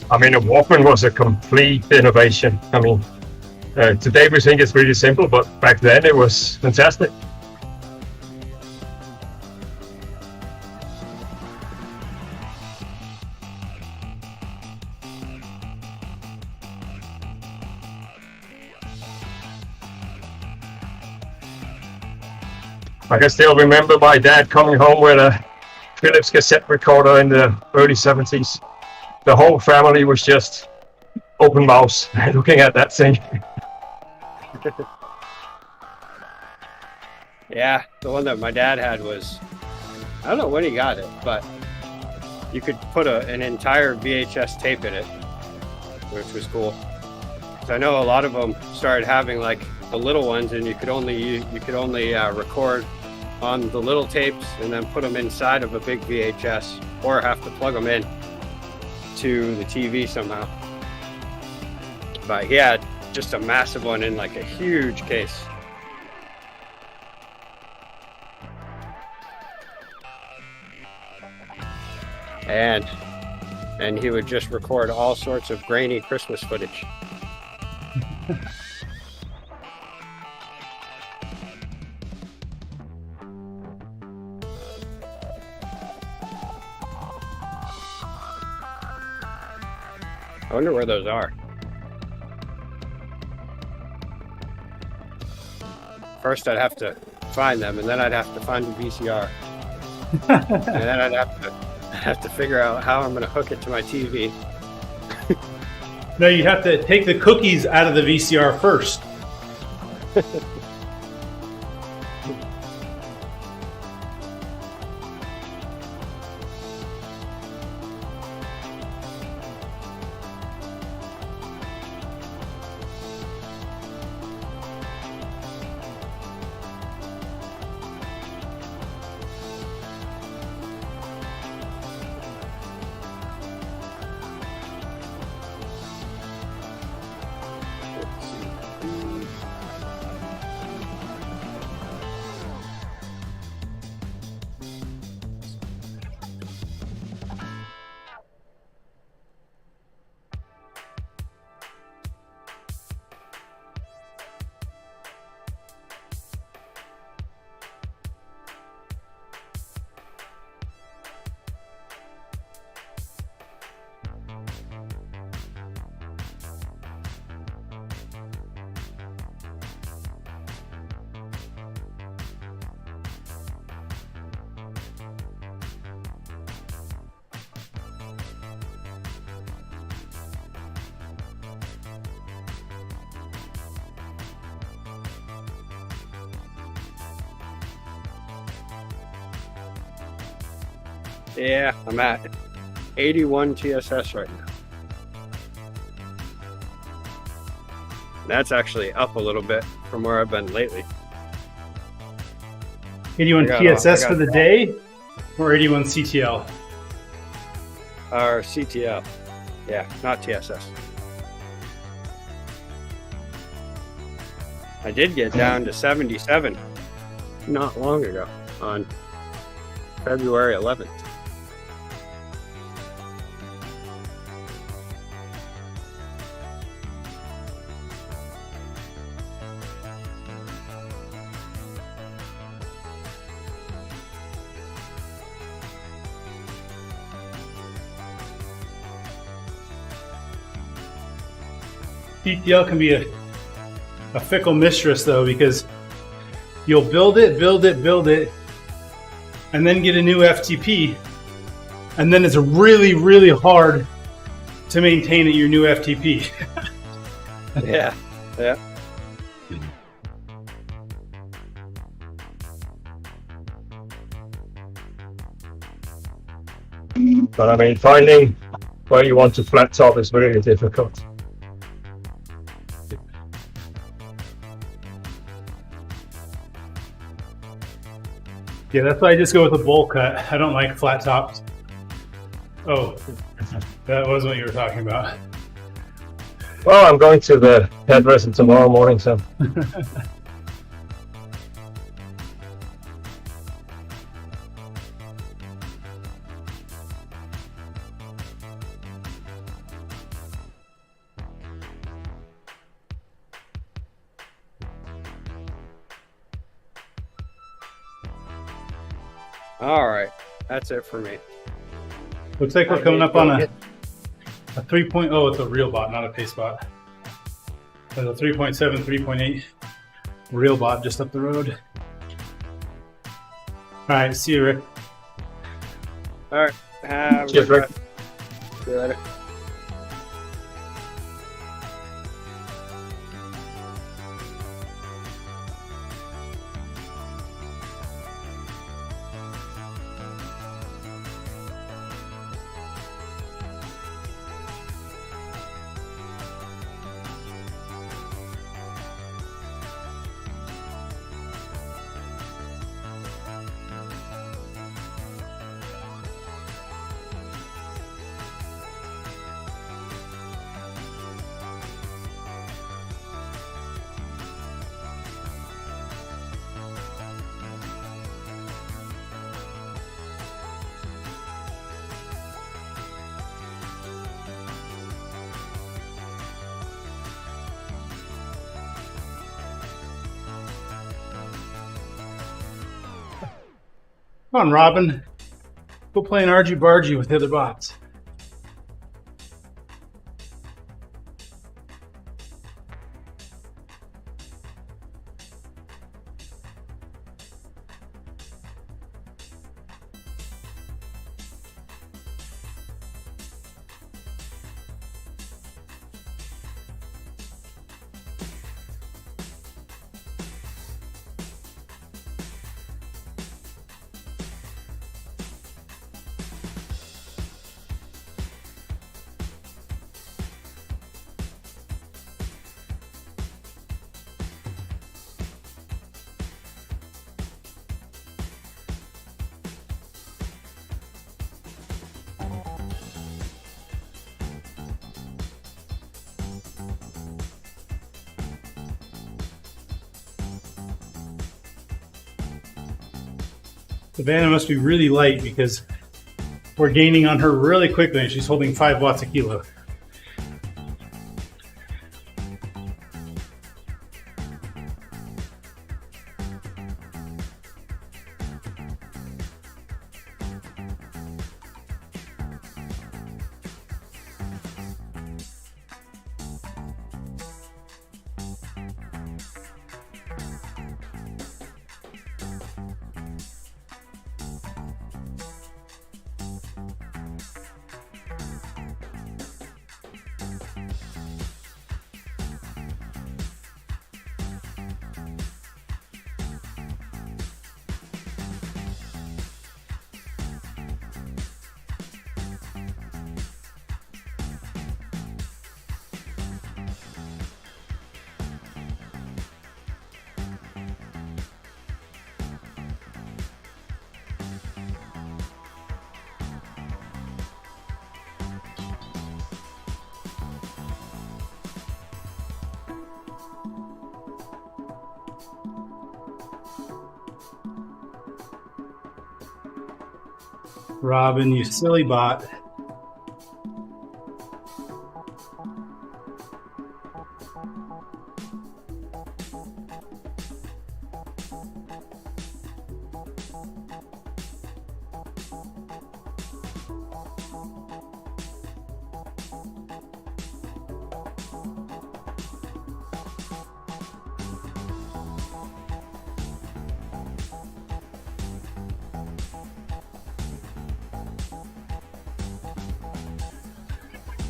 I mean, a Walkman was a complete innovation. I mean, today we think it's really simple, but back then it was fantastic. I can still remember my dad coming home with a Philips cassette recorder in the early 70s. The whole family was just open mouth looking at that thing. Yeah, the one that my dad had was, I don't know when he got it, but you could put an entire VHS tape in it, which was cool. So I know a lot of them started having the little ones, and you could only record on the little tapes and then put them inside of a big VHS, or have to plug them in to the TV somehow. But he had just a massive one in a huge case. And he would just record all sorts of grainy Christmas footage. I wonder where those are. First I'd have to find them, and then I'd have to find the VCR. And then I'd have to figure out how I'm going to hook it to my TV. No, you have to take the cookies out of the VCR first. Yeah, I'm at 81 TSS right now. That's actually up a little bit from where I've been lately. 81 I got TSS I for got- the day, or 81 CTL? Or CTL. Yeah, not TSS. I did get down to 77 not long ago on February 11th. CTL can be a fickle mistress though, because you'll build it, and then get a new FTP, and then it's really, really hard to maintain at your new FTP. Yeah, yeah. But I mean, finding where you want to flat top is really difficult. Yeah, that's why I just go with a bowl cut. I don't like flat tops. Oh, that wasn't what you were talking about. Well, I'm going to the hairdresser tomorrow morning, so. All right, that's it for me. Looks like we're coming up on a 3.0. It's a real bot, not a pace bot. There's a 3.7, 3.8 real bot just up the road. All right, see you, Rick. All right, have a Cheers, good Rick. rest. See you later. Come on, Robin. Go play an argy bargy with the other bots. Savannah must be really light because we're gaining on her really quickly and she's holding 5 watts a kilo. Robin, you silly bot.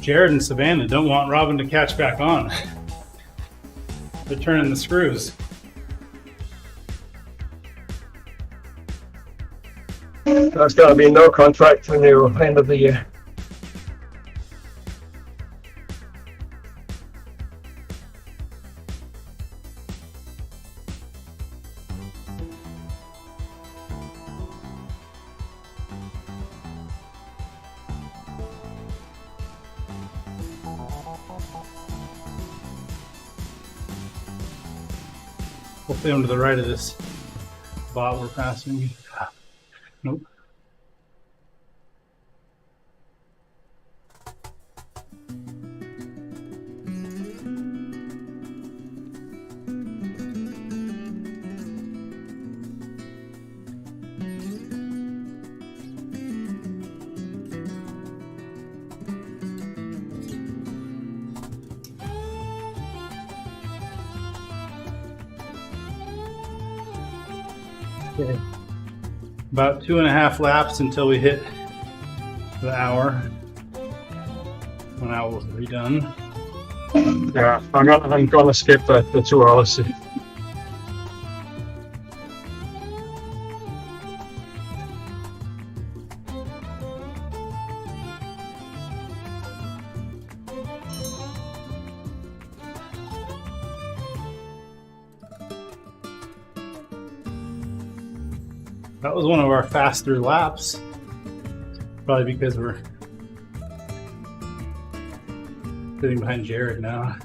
Jared and Savannah don't want Robin to catch back on. They're turning the screws. There's got to be no contract when you end of the year. Hopefully I'm to the right of this bot we're passing. Nope. Okay. About 2.5 laps until we hit the hour. 1 hour will be done. Yeah, I'm gonna skip the 2 hours. That was one of our faster laps. Probably because we're sitting behind Jared now.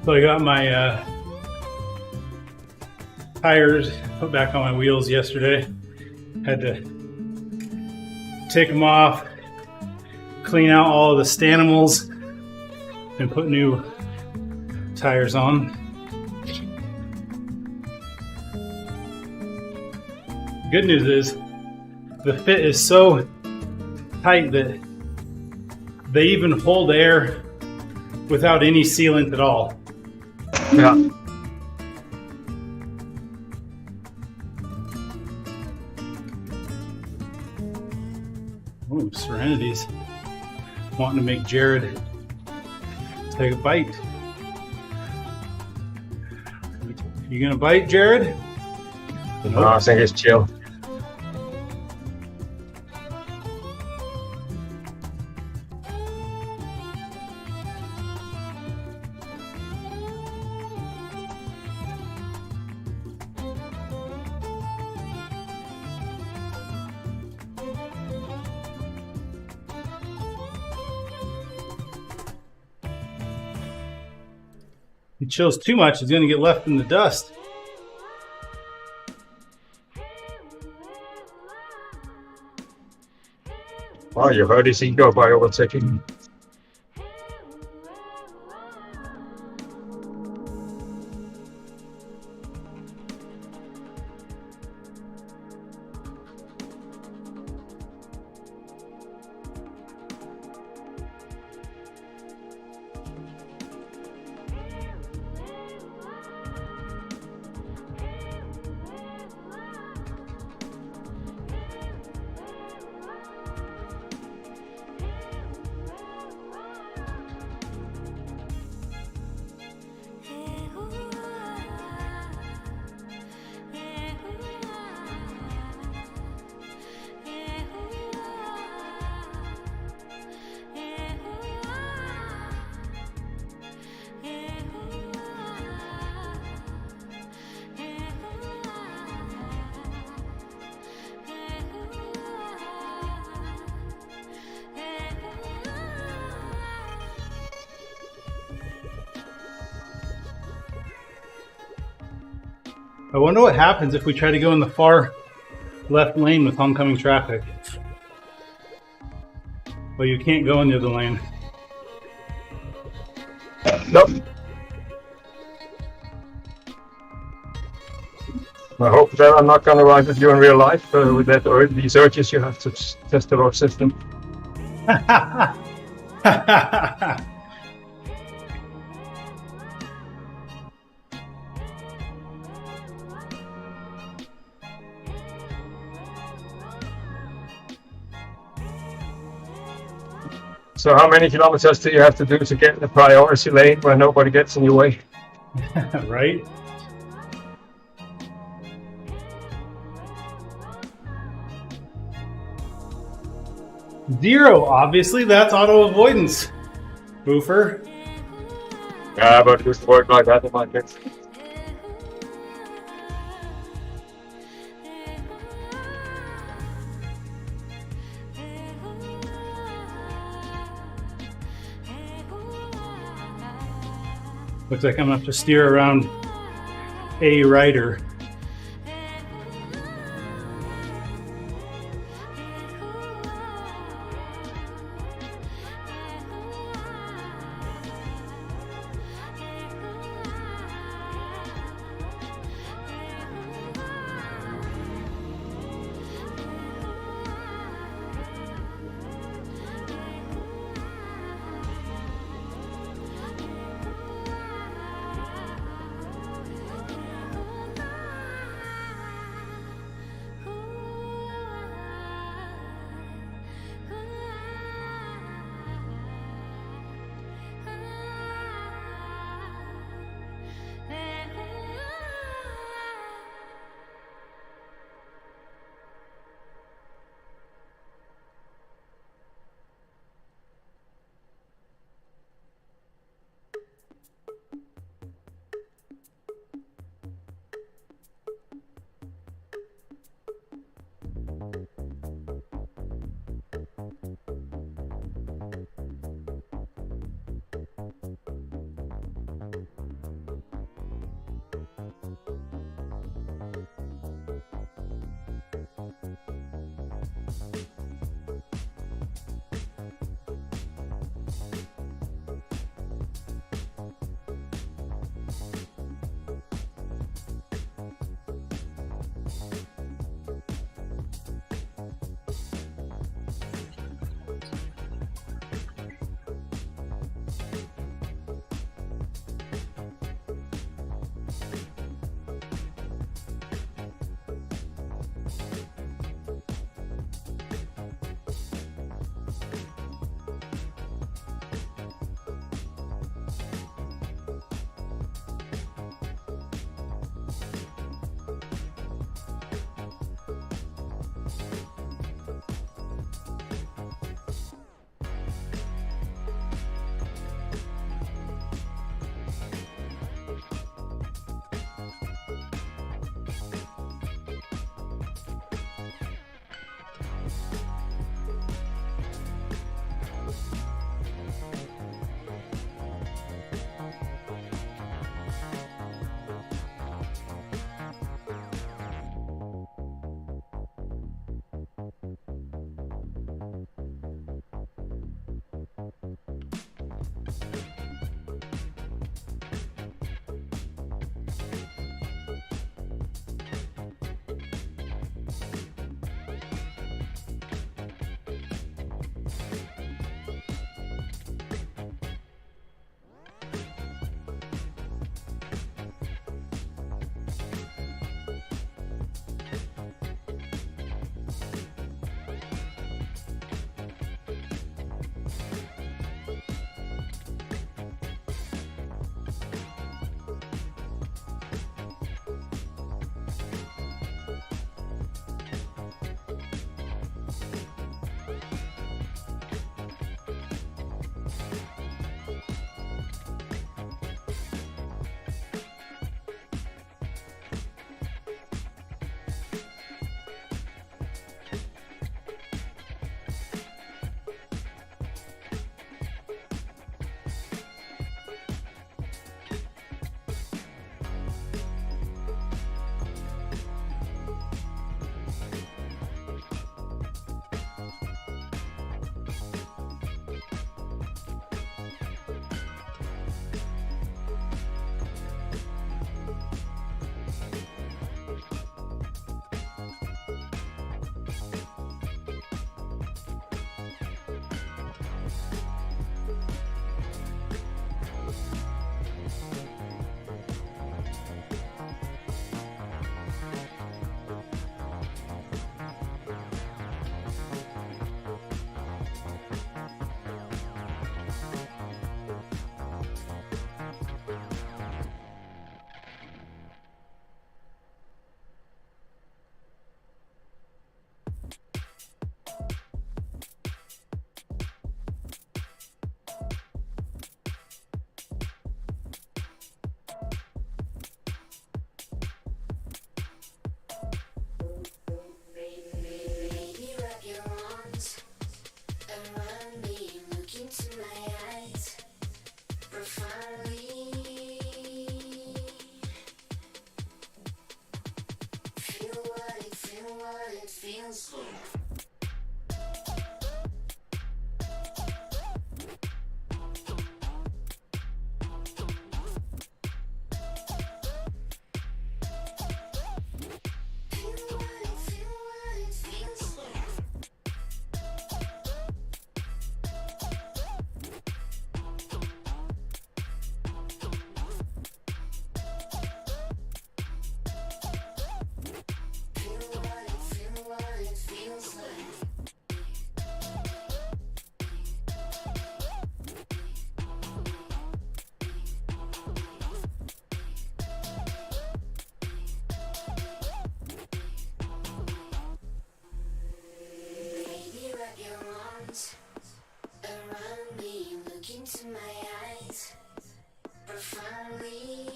So I got my tires put back on my wheels yesterday. Had to take them off, clean out all of the Stanimals, and put new tires on. Good news is the fit is so tight that they even hold air without any sealant at all. Yeah. Oh, Serenity's wanting to make Jared take a bite. You gonna bite, Jared? No, I think it's chill. If he chills too much, he's gonna get left in the dust. Oh, you heard his ego by overtaking. I wonder what happens if we try to go in the far left lane with oncoming traffic. Well, you can't go in the other lane. Nope. I hope that I'm not going to ride with you in real life with that or these urges you have to test the road system. So how many kilometers do you have to do to get in the priority lane where nobody gets in your way? Right? Zero, obviously, that's auto avoidance. Boofer. Yeah, but it used to work like that in my case. Looks like I'm gonna have to steer around a rider. arms around me, look into my eyes profoundly.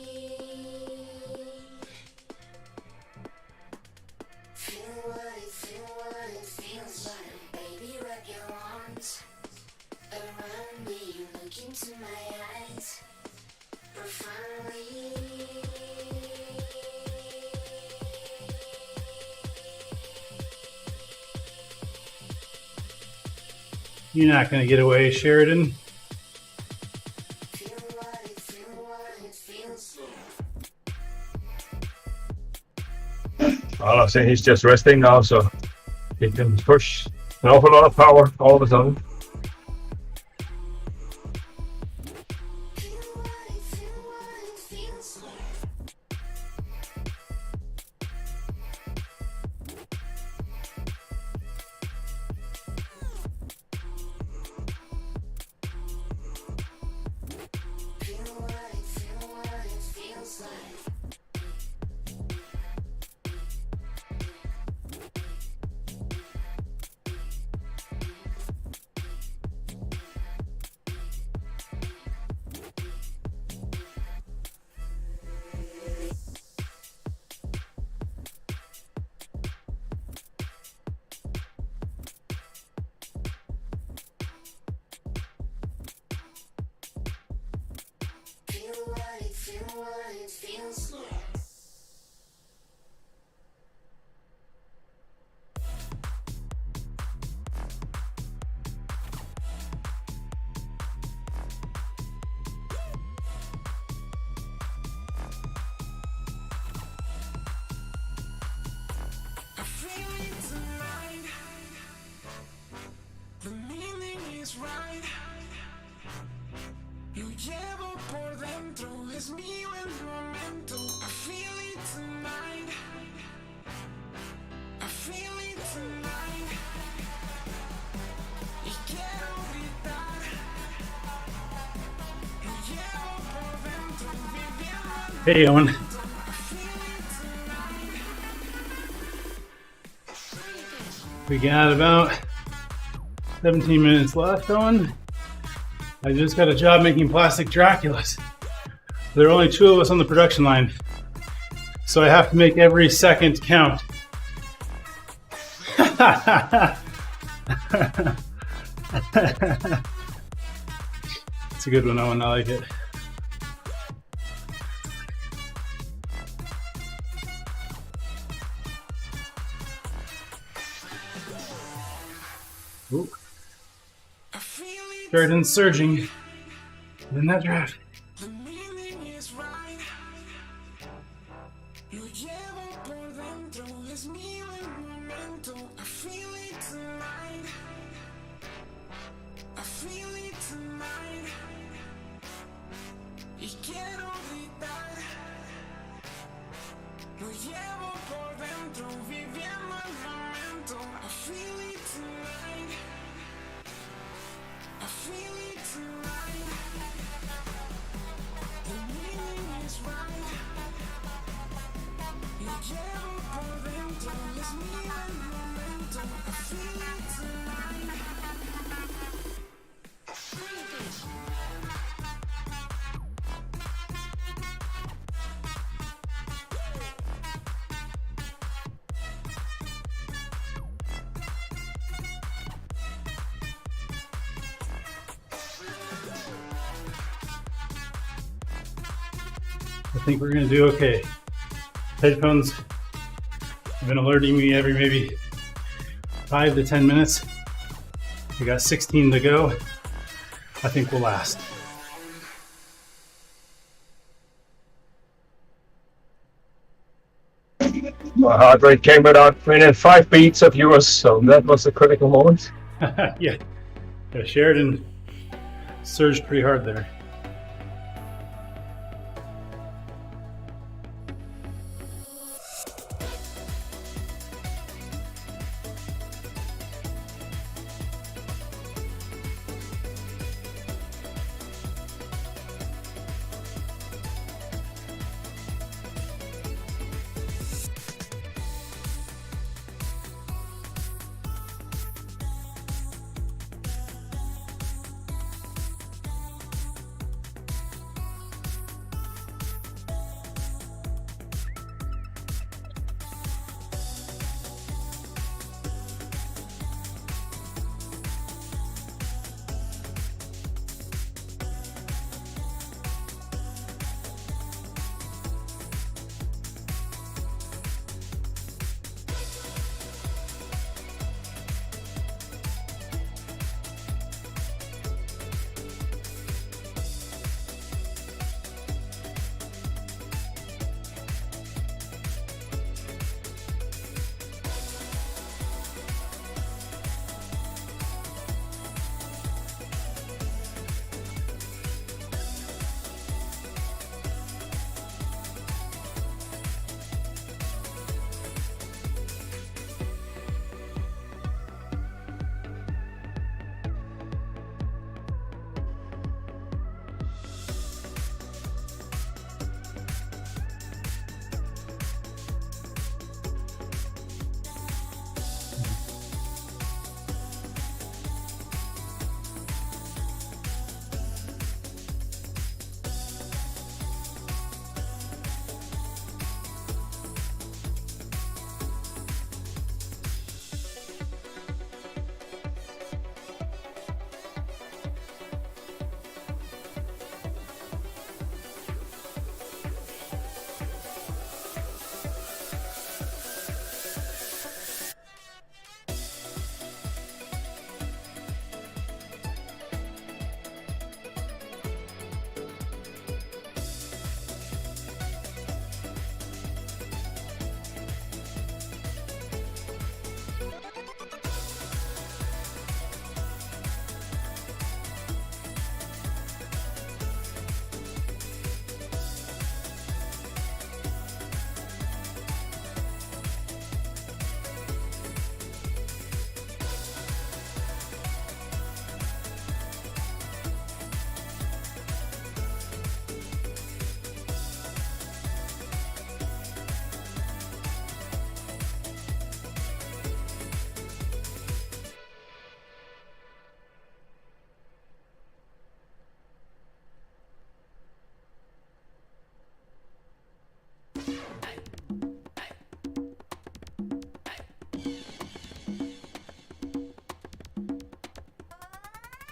Feel what it feels like. Baby, wrap your arms around me, look into my eyes profoundly. You're not going to get away, Sheridan. Feel what it feels like. Well, I think he's just resting now, so he can push an awful lot of power all of a sudden. Feel what it feels like. Feel what it feels like. Feel what it feels like. I feel it tonight. The meaning is right. Lo llevo por dentro, es mío el momento. I feel it tonight. I feel it tonight. Y quiero gritar. Lo llevo por dentro, viviendo el Hey, Owen. I feel it tonight. We got about 17 minutes left, Owen. I just got a job making plastic Draculas. There are only 2 of us on the production line, so I have to make every second count. It's a good one, Owen. I like it. Ooh. I feel it. Sheridan's surging in that draft. The meaning is right. Lo llevo por dentro, es mío el momento. I feel it tonight. I feel it tonight. Y quiero gritar. Lo llevo por dentro, viviendo el momento. I feel it tonight. I feel it tonight. The meaning is right. Lo llevo por dentro, es mío el momento. I feel it tonight. I think we're gonna do okay. Headphones have been alerting me every maybe 5 to 10 minutes. We got 16 to go. I think we'll last. My heart rate came without within 5 beats of yours, so that was a critical moment. Yeah, Sheridan surged pretty hard there.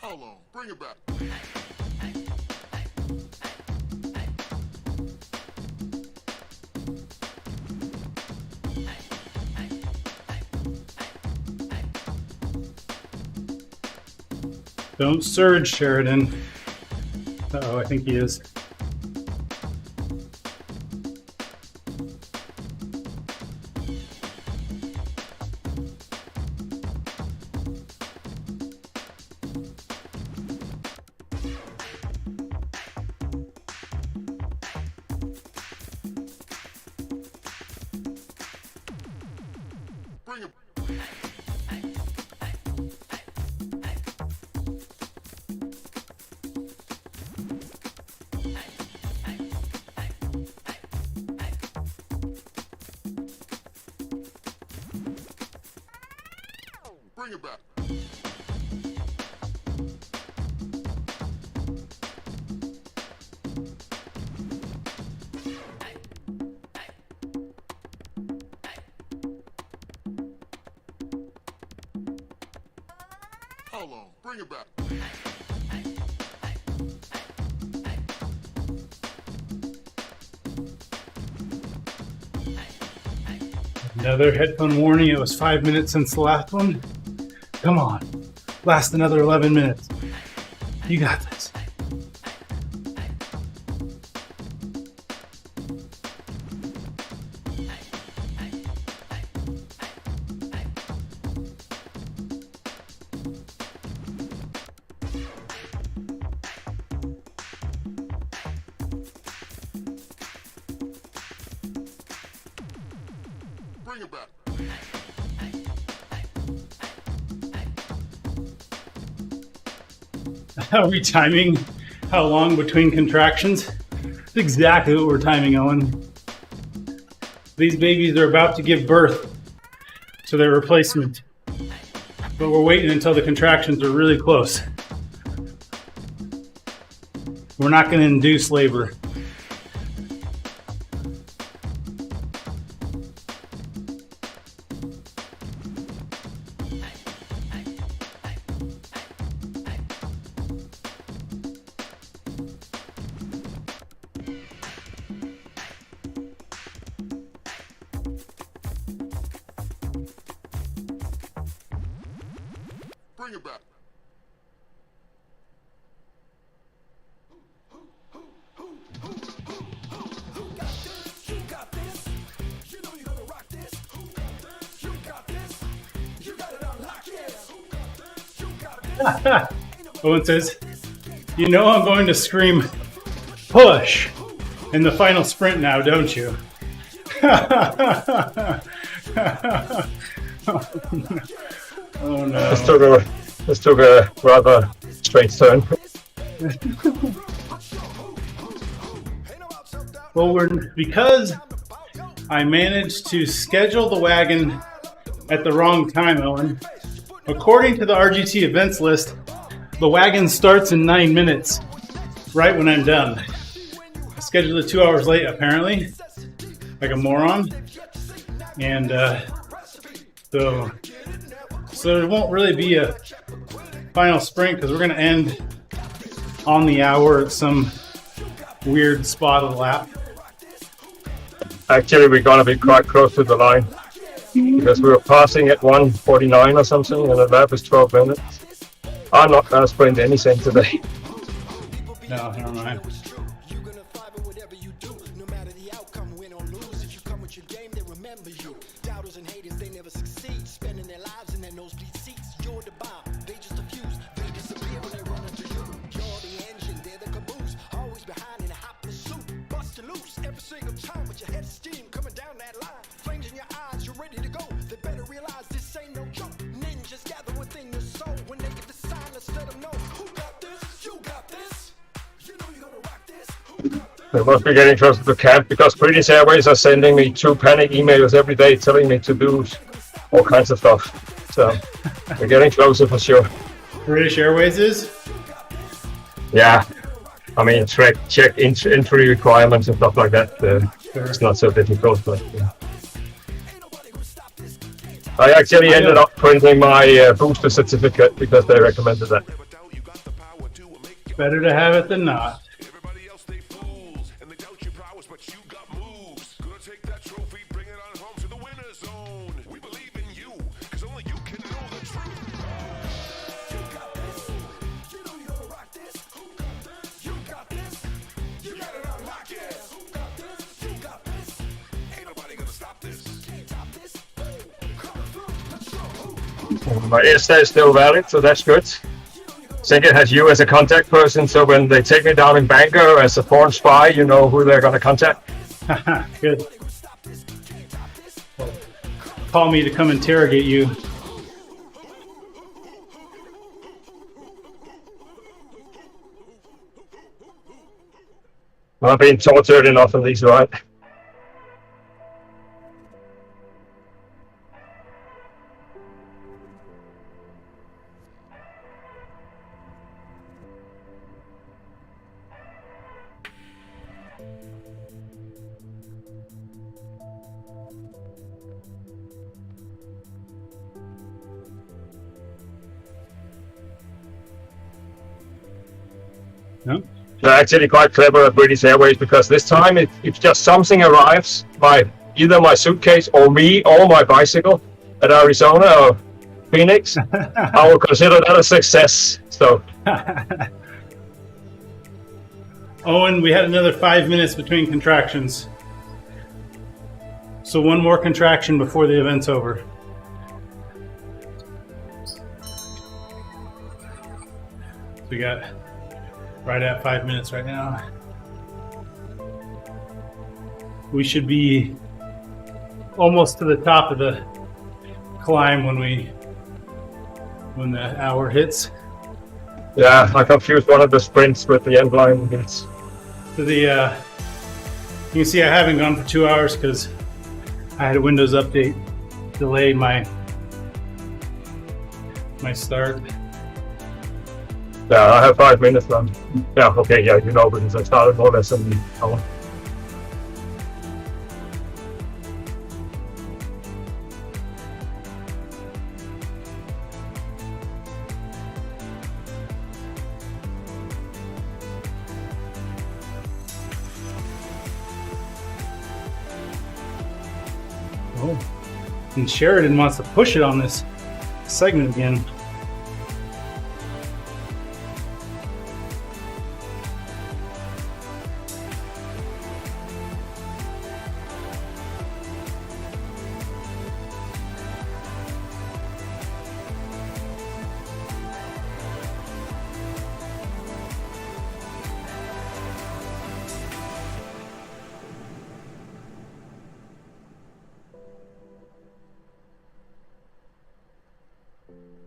Hold on, bring it back. Don't surge, Sheridan. Uh-oh, I think he is. Bring it. Bring it back. Hold on, bring it back. Another headphone warning. It was 5 minutes since the last one. Come on. Last another 11 minutes. You got this. Bring it back. Are we timing how long between contractions? That's exactly what we're timing, Owen. These babies are about to give birth to their replacement. But we're waiting until the contractions are really close. We're not going to induce labor. Bring it back. Owen says, you know I'm going to scream push in the final sprint now, don't you? Oh no. This took a rather strange turn. Well, because I managed to schedule the wagon at the wrong time, Owen. According to the RGT events list, the wagon starts in 9 minutes, right when I'm done. I scheduled it 2 hours late, apparently, like a moron. And so there won't really be a final sprint because we're going to end on the hour at some weird spot of the lap. Actually, we're going to be quite close to the line because we were passing at 1:49 or something, and the lap is 12 minutes. I'm not going to sprint anything today. No, never mind. We must be getting closer to camp because British Airways are sending me 2 panic emails every day telling me to do all kinds of stuff. So we're getting closer for sure. British Airways is? Yeah. I mean, check entry requirements and stuff like that. It's not so difficult, but I actually ended up printing my booster certificate because they recommended that. Better to have it than not. Everybody else, they fools, and they doubt your prowess, but you got moves. Gonna take that trophy, bring it on home to the winner's zone. We believe in you, because only you can know the truth. You got this. You know you're gonna rock this. Who got this? You got this. You got it on lock, yes. Who got this? You got this. Ain't nobody gonna stop this. Can't stop this. Come through. Let's go. My ESTA is still valid, so that's good. I think it has you as a contact person, so when they take me down in Bangor as a foreign spy, you know who they're going to contact. Good. Well, call me to come interrogate you. I've been tortured enough of these, right? No? They're actually quite clever at British Airways, because this time if just something arrives by either my suitcase or me or my bicycle at Arizona or Phoenix, I will consider that a success. So Owen, we had another 5 minutes between contractions. So one more contraction before the event's over. We got right at 5 minutes right now. We should be almost to the top of the climb when the hour hits. yeah, I confused one of the sprints with the end line. It's So the you can see I haven't gone for 2 hours because I had a Windows update delayed my start. Yeah, I have 5 minutes left. Yeah, okay, yeah, you know, because I started more or less in the hour. Oh, and Sheridan wants to push it on this segment again.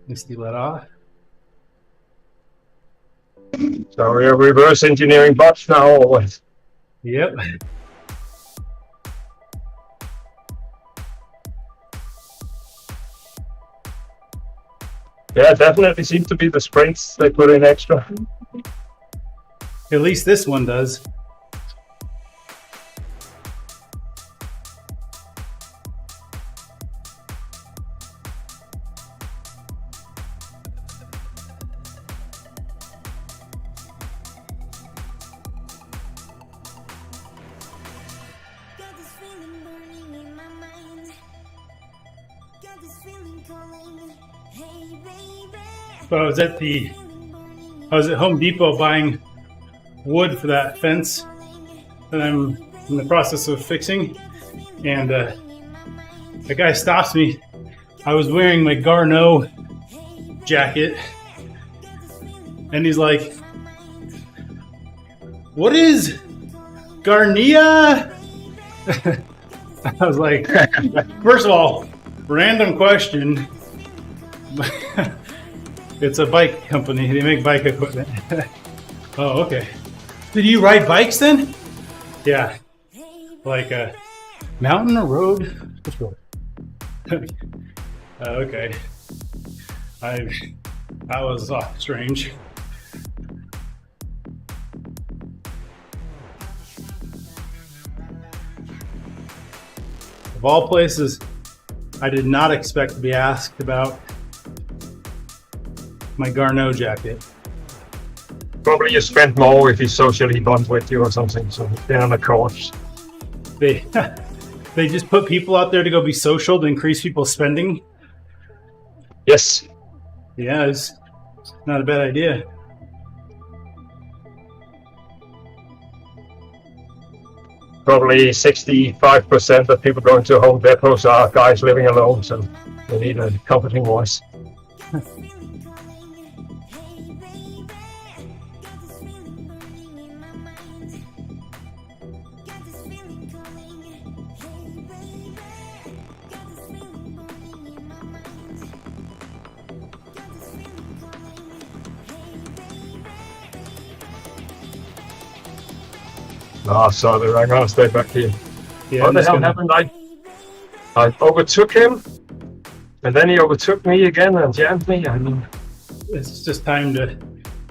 Misty let off. So we are reverse engineering bots now, always. Yep. Yeah, definitely seems to be the sprints they put in extra. At least this one does. Got this feeling burning in my mind. Got this feeling calling. Hey, baby. So I was at Home Depot buying wood for that fence that I'm in the process of fixing, and the guy stops me. I was wearing my Garneau jacket, and he's like, "What is Garnia?" I was like, first of all, random question. It's a bike company. They make bike equipment. Oh, okay. Did you ride bikes then? Yeah. Like a mountain or road? Which road? Okay. That was strange. Of all places, I did not expect to be asked about my Garneau jacket. Probably you spend more if he's socially bond with you or something. So they're on a course. They they just put people out there to go be social to increase people's spending. Yes. Yeah, it's not a bad idea. Probably 65% of people going to Home Depots are guys living alone, so they need a comforting voice. Ah, sorry, I'm gonna stay back here. Yeah, What I'm the just hell gonna- happened? I overtook him, and then he overtook me again and jammed me. I mean, It's just time to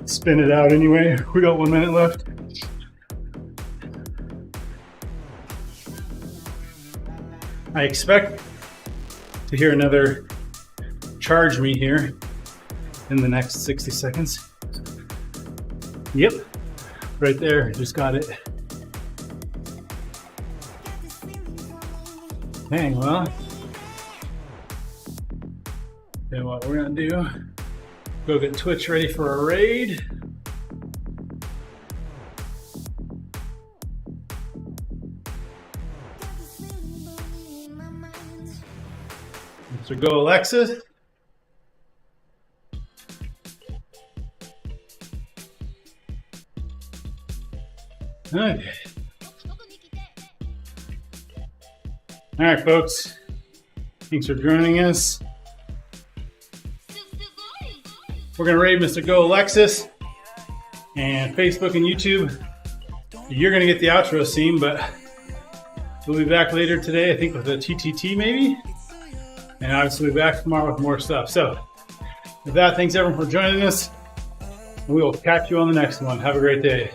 spin it out anyway. We got 1 minute left. I expect to hear another charge me here in the next 60 seconds. Yep, right there, just got it. Dang, well, then what we're gonna do, go get Twitch ready for a raid. So go Alexis. Okay. All right, folks. Thanks for joining us. We're gonna raid Mr. Go Alexis and Facebook and YouTube. You're gonna get the outro scene, but we'll be back later today, I think with a TTT maybe. And obviously we'll be back tomorrow with more stuff. So with that, thanks everyone for joining us. And we will catch you on the next one. Have a great day.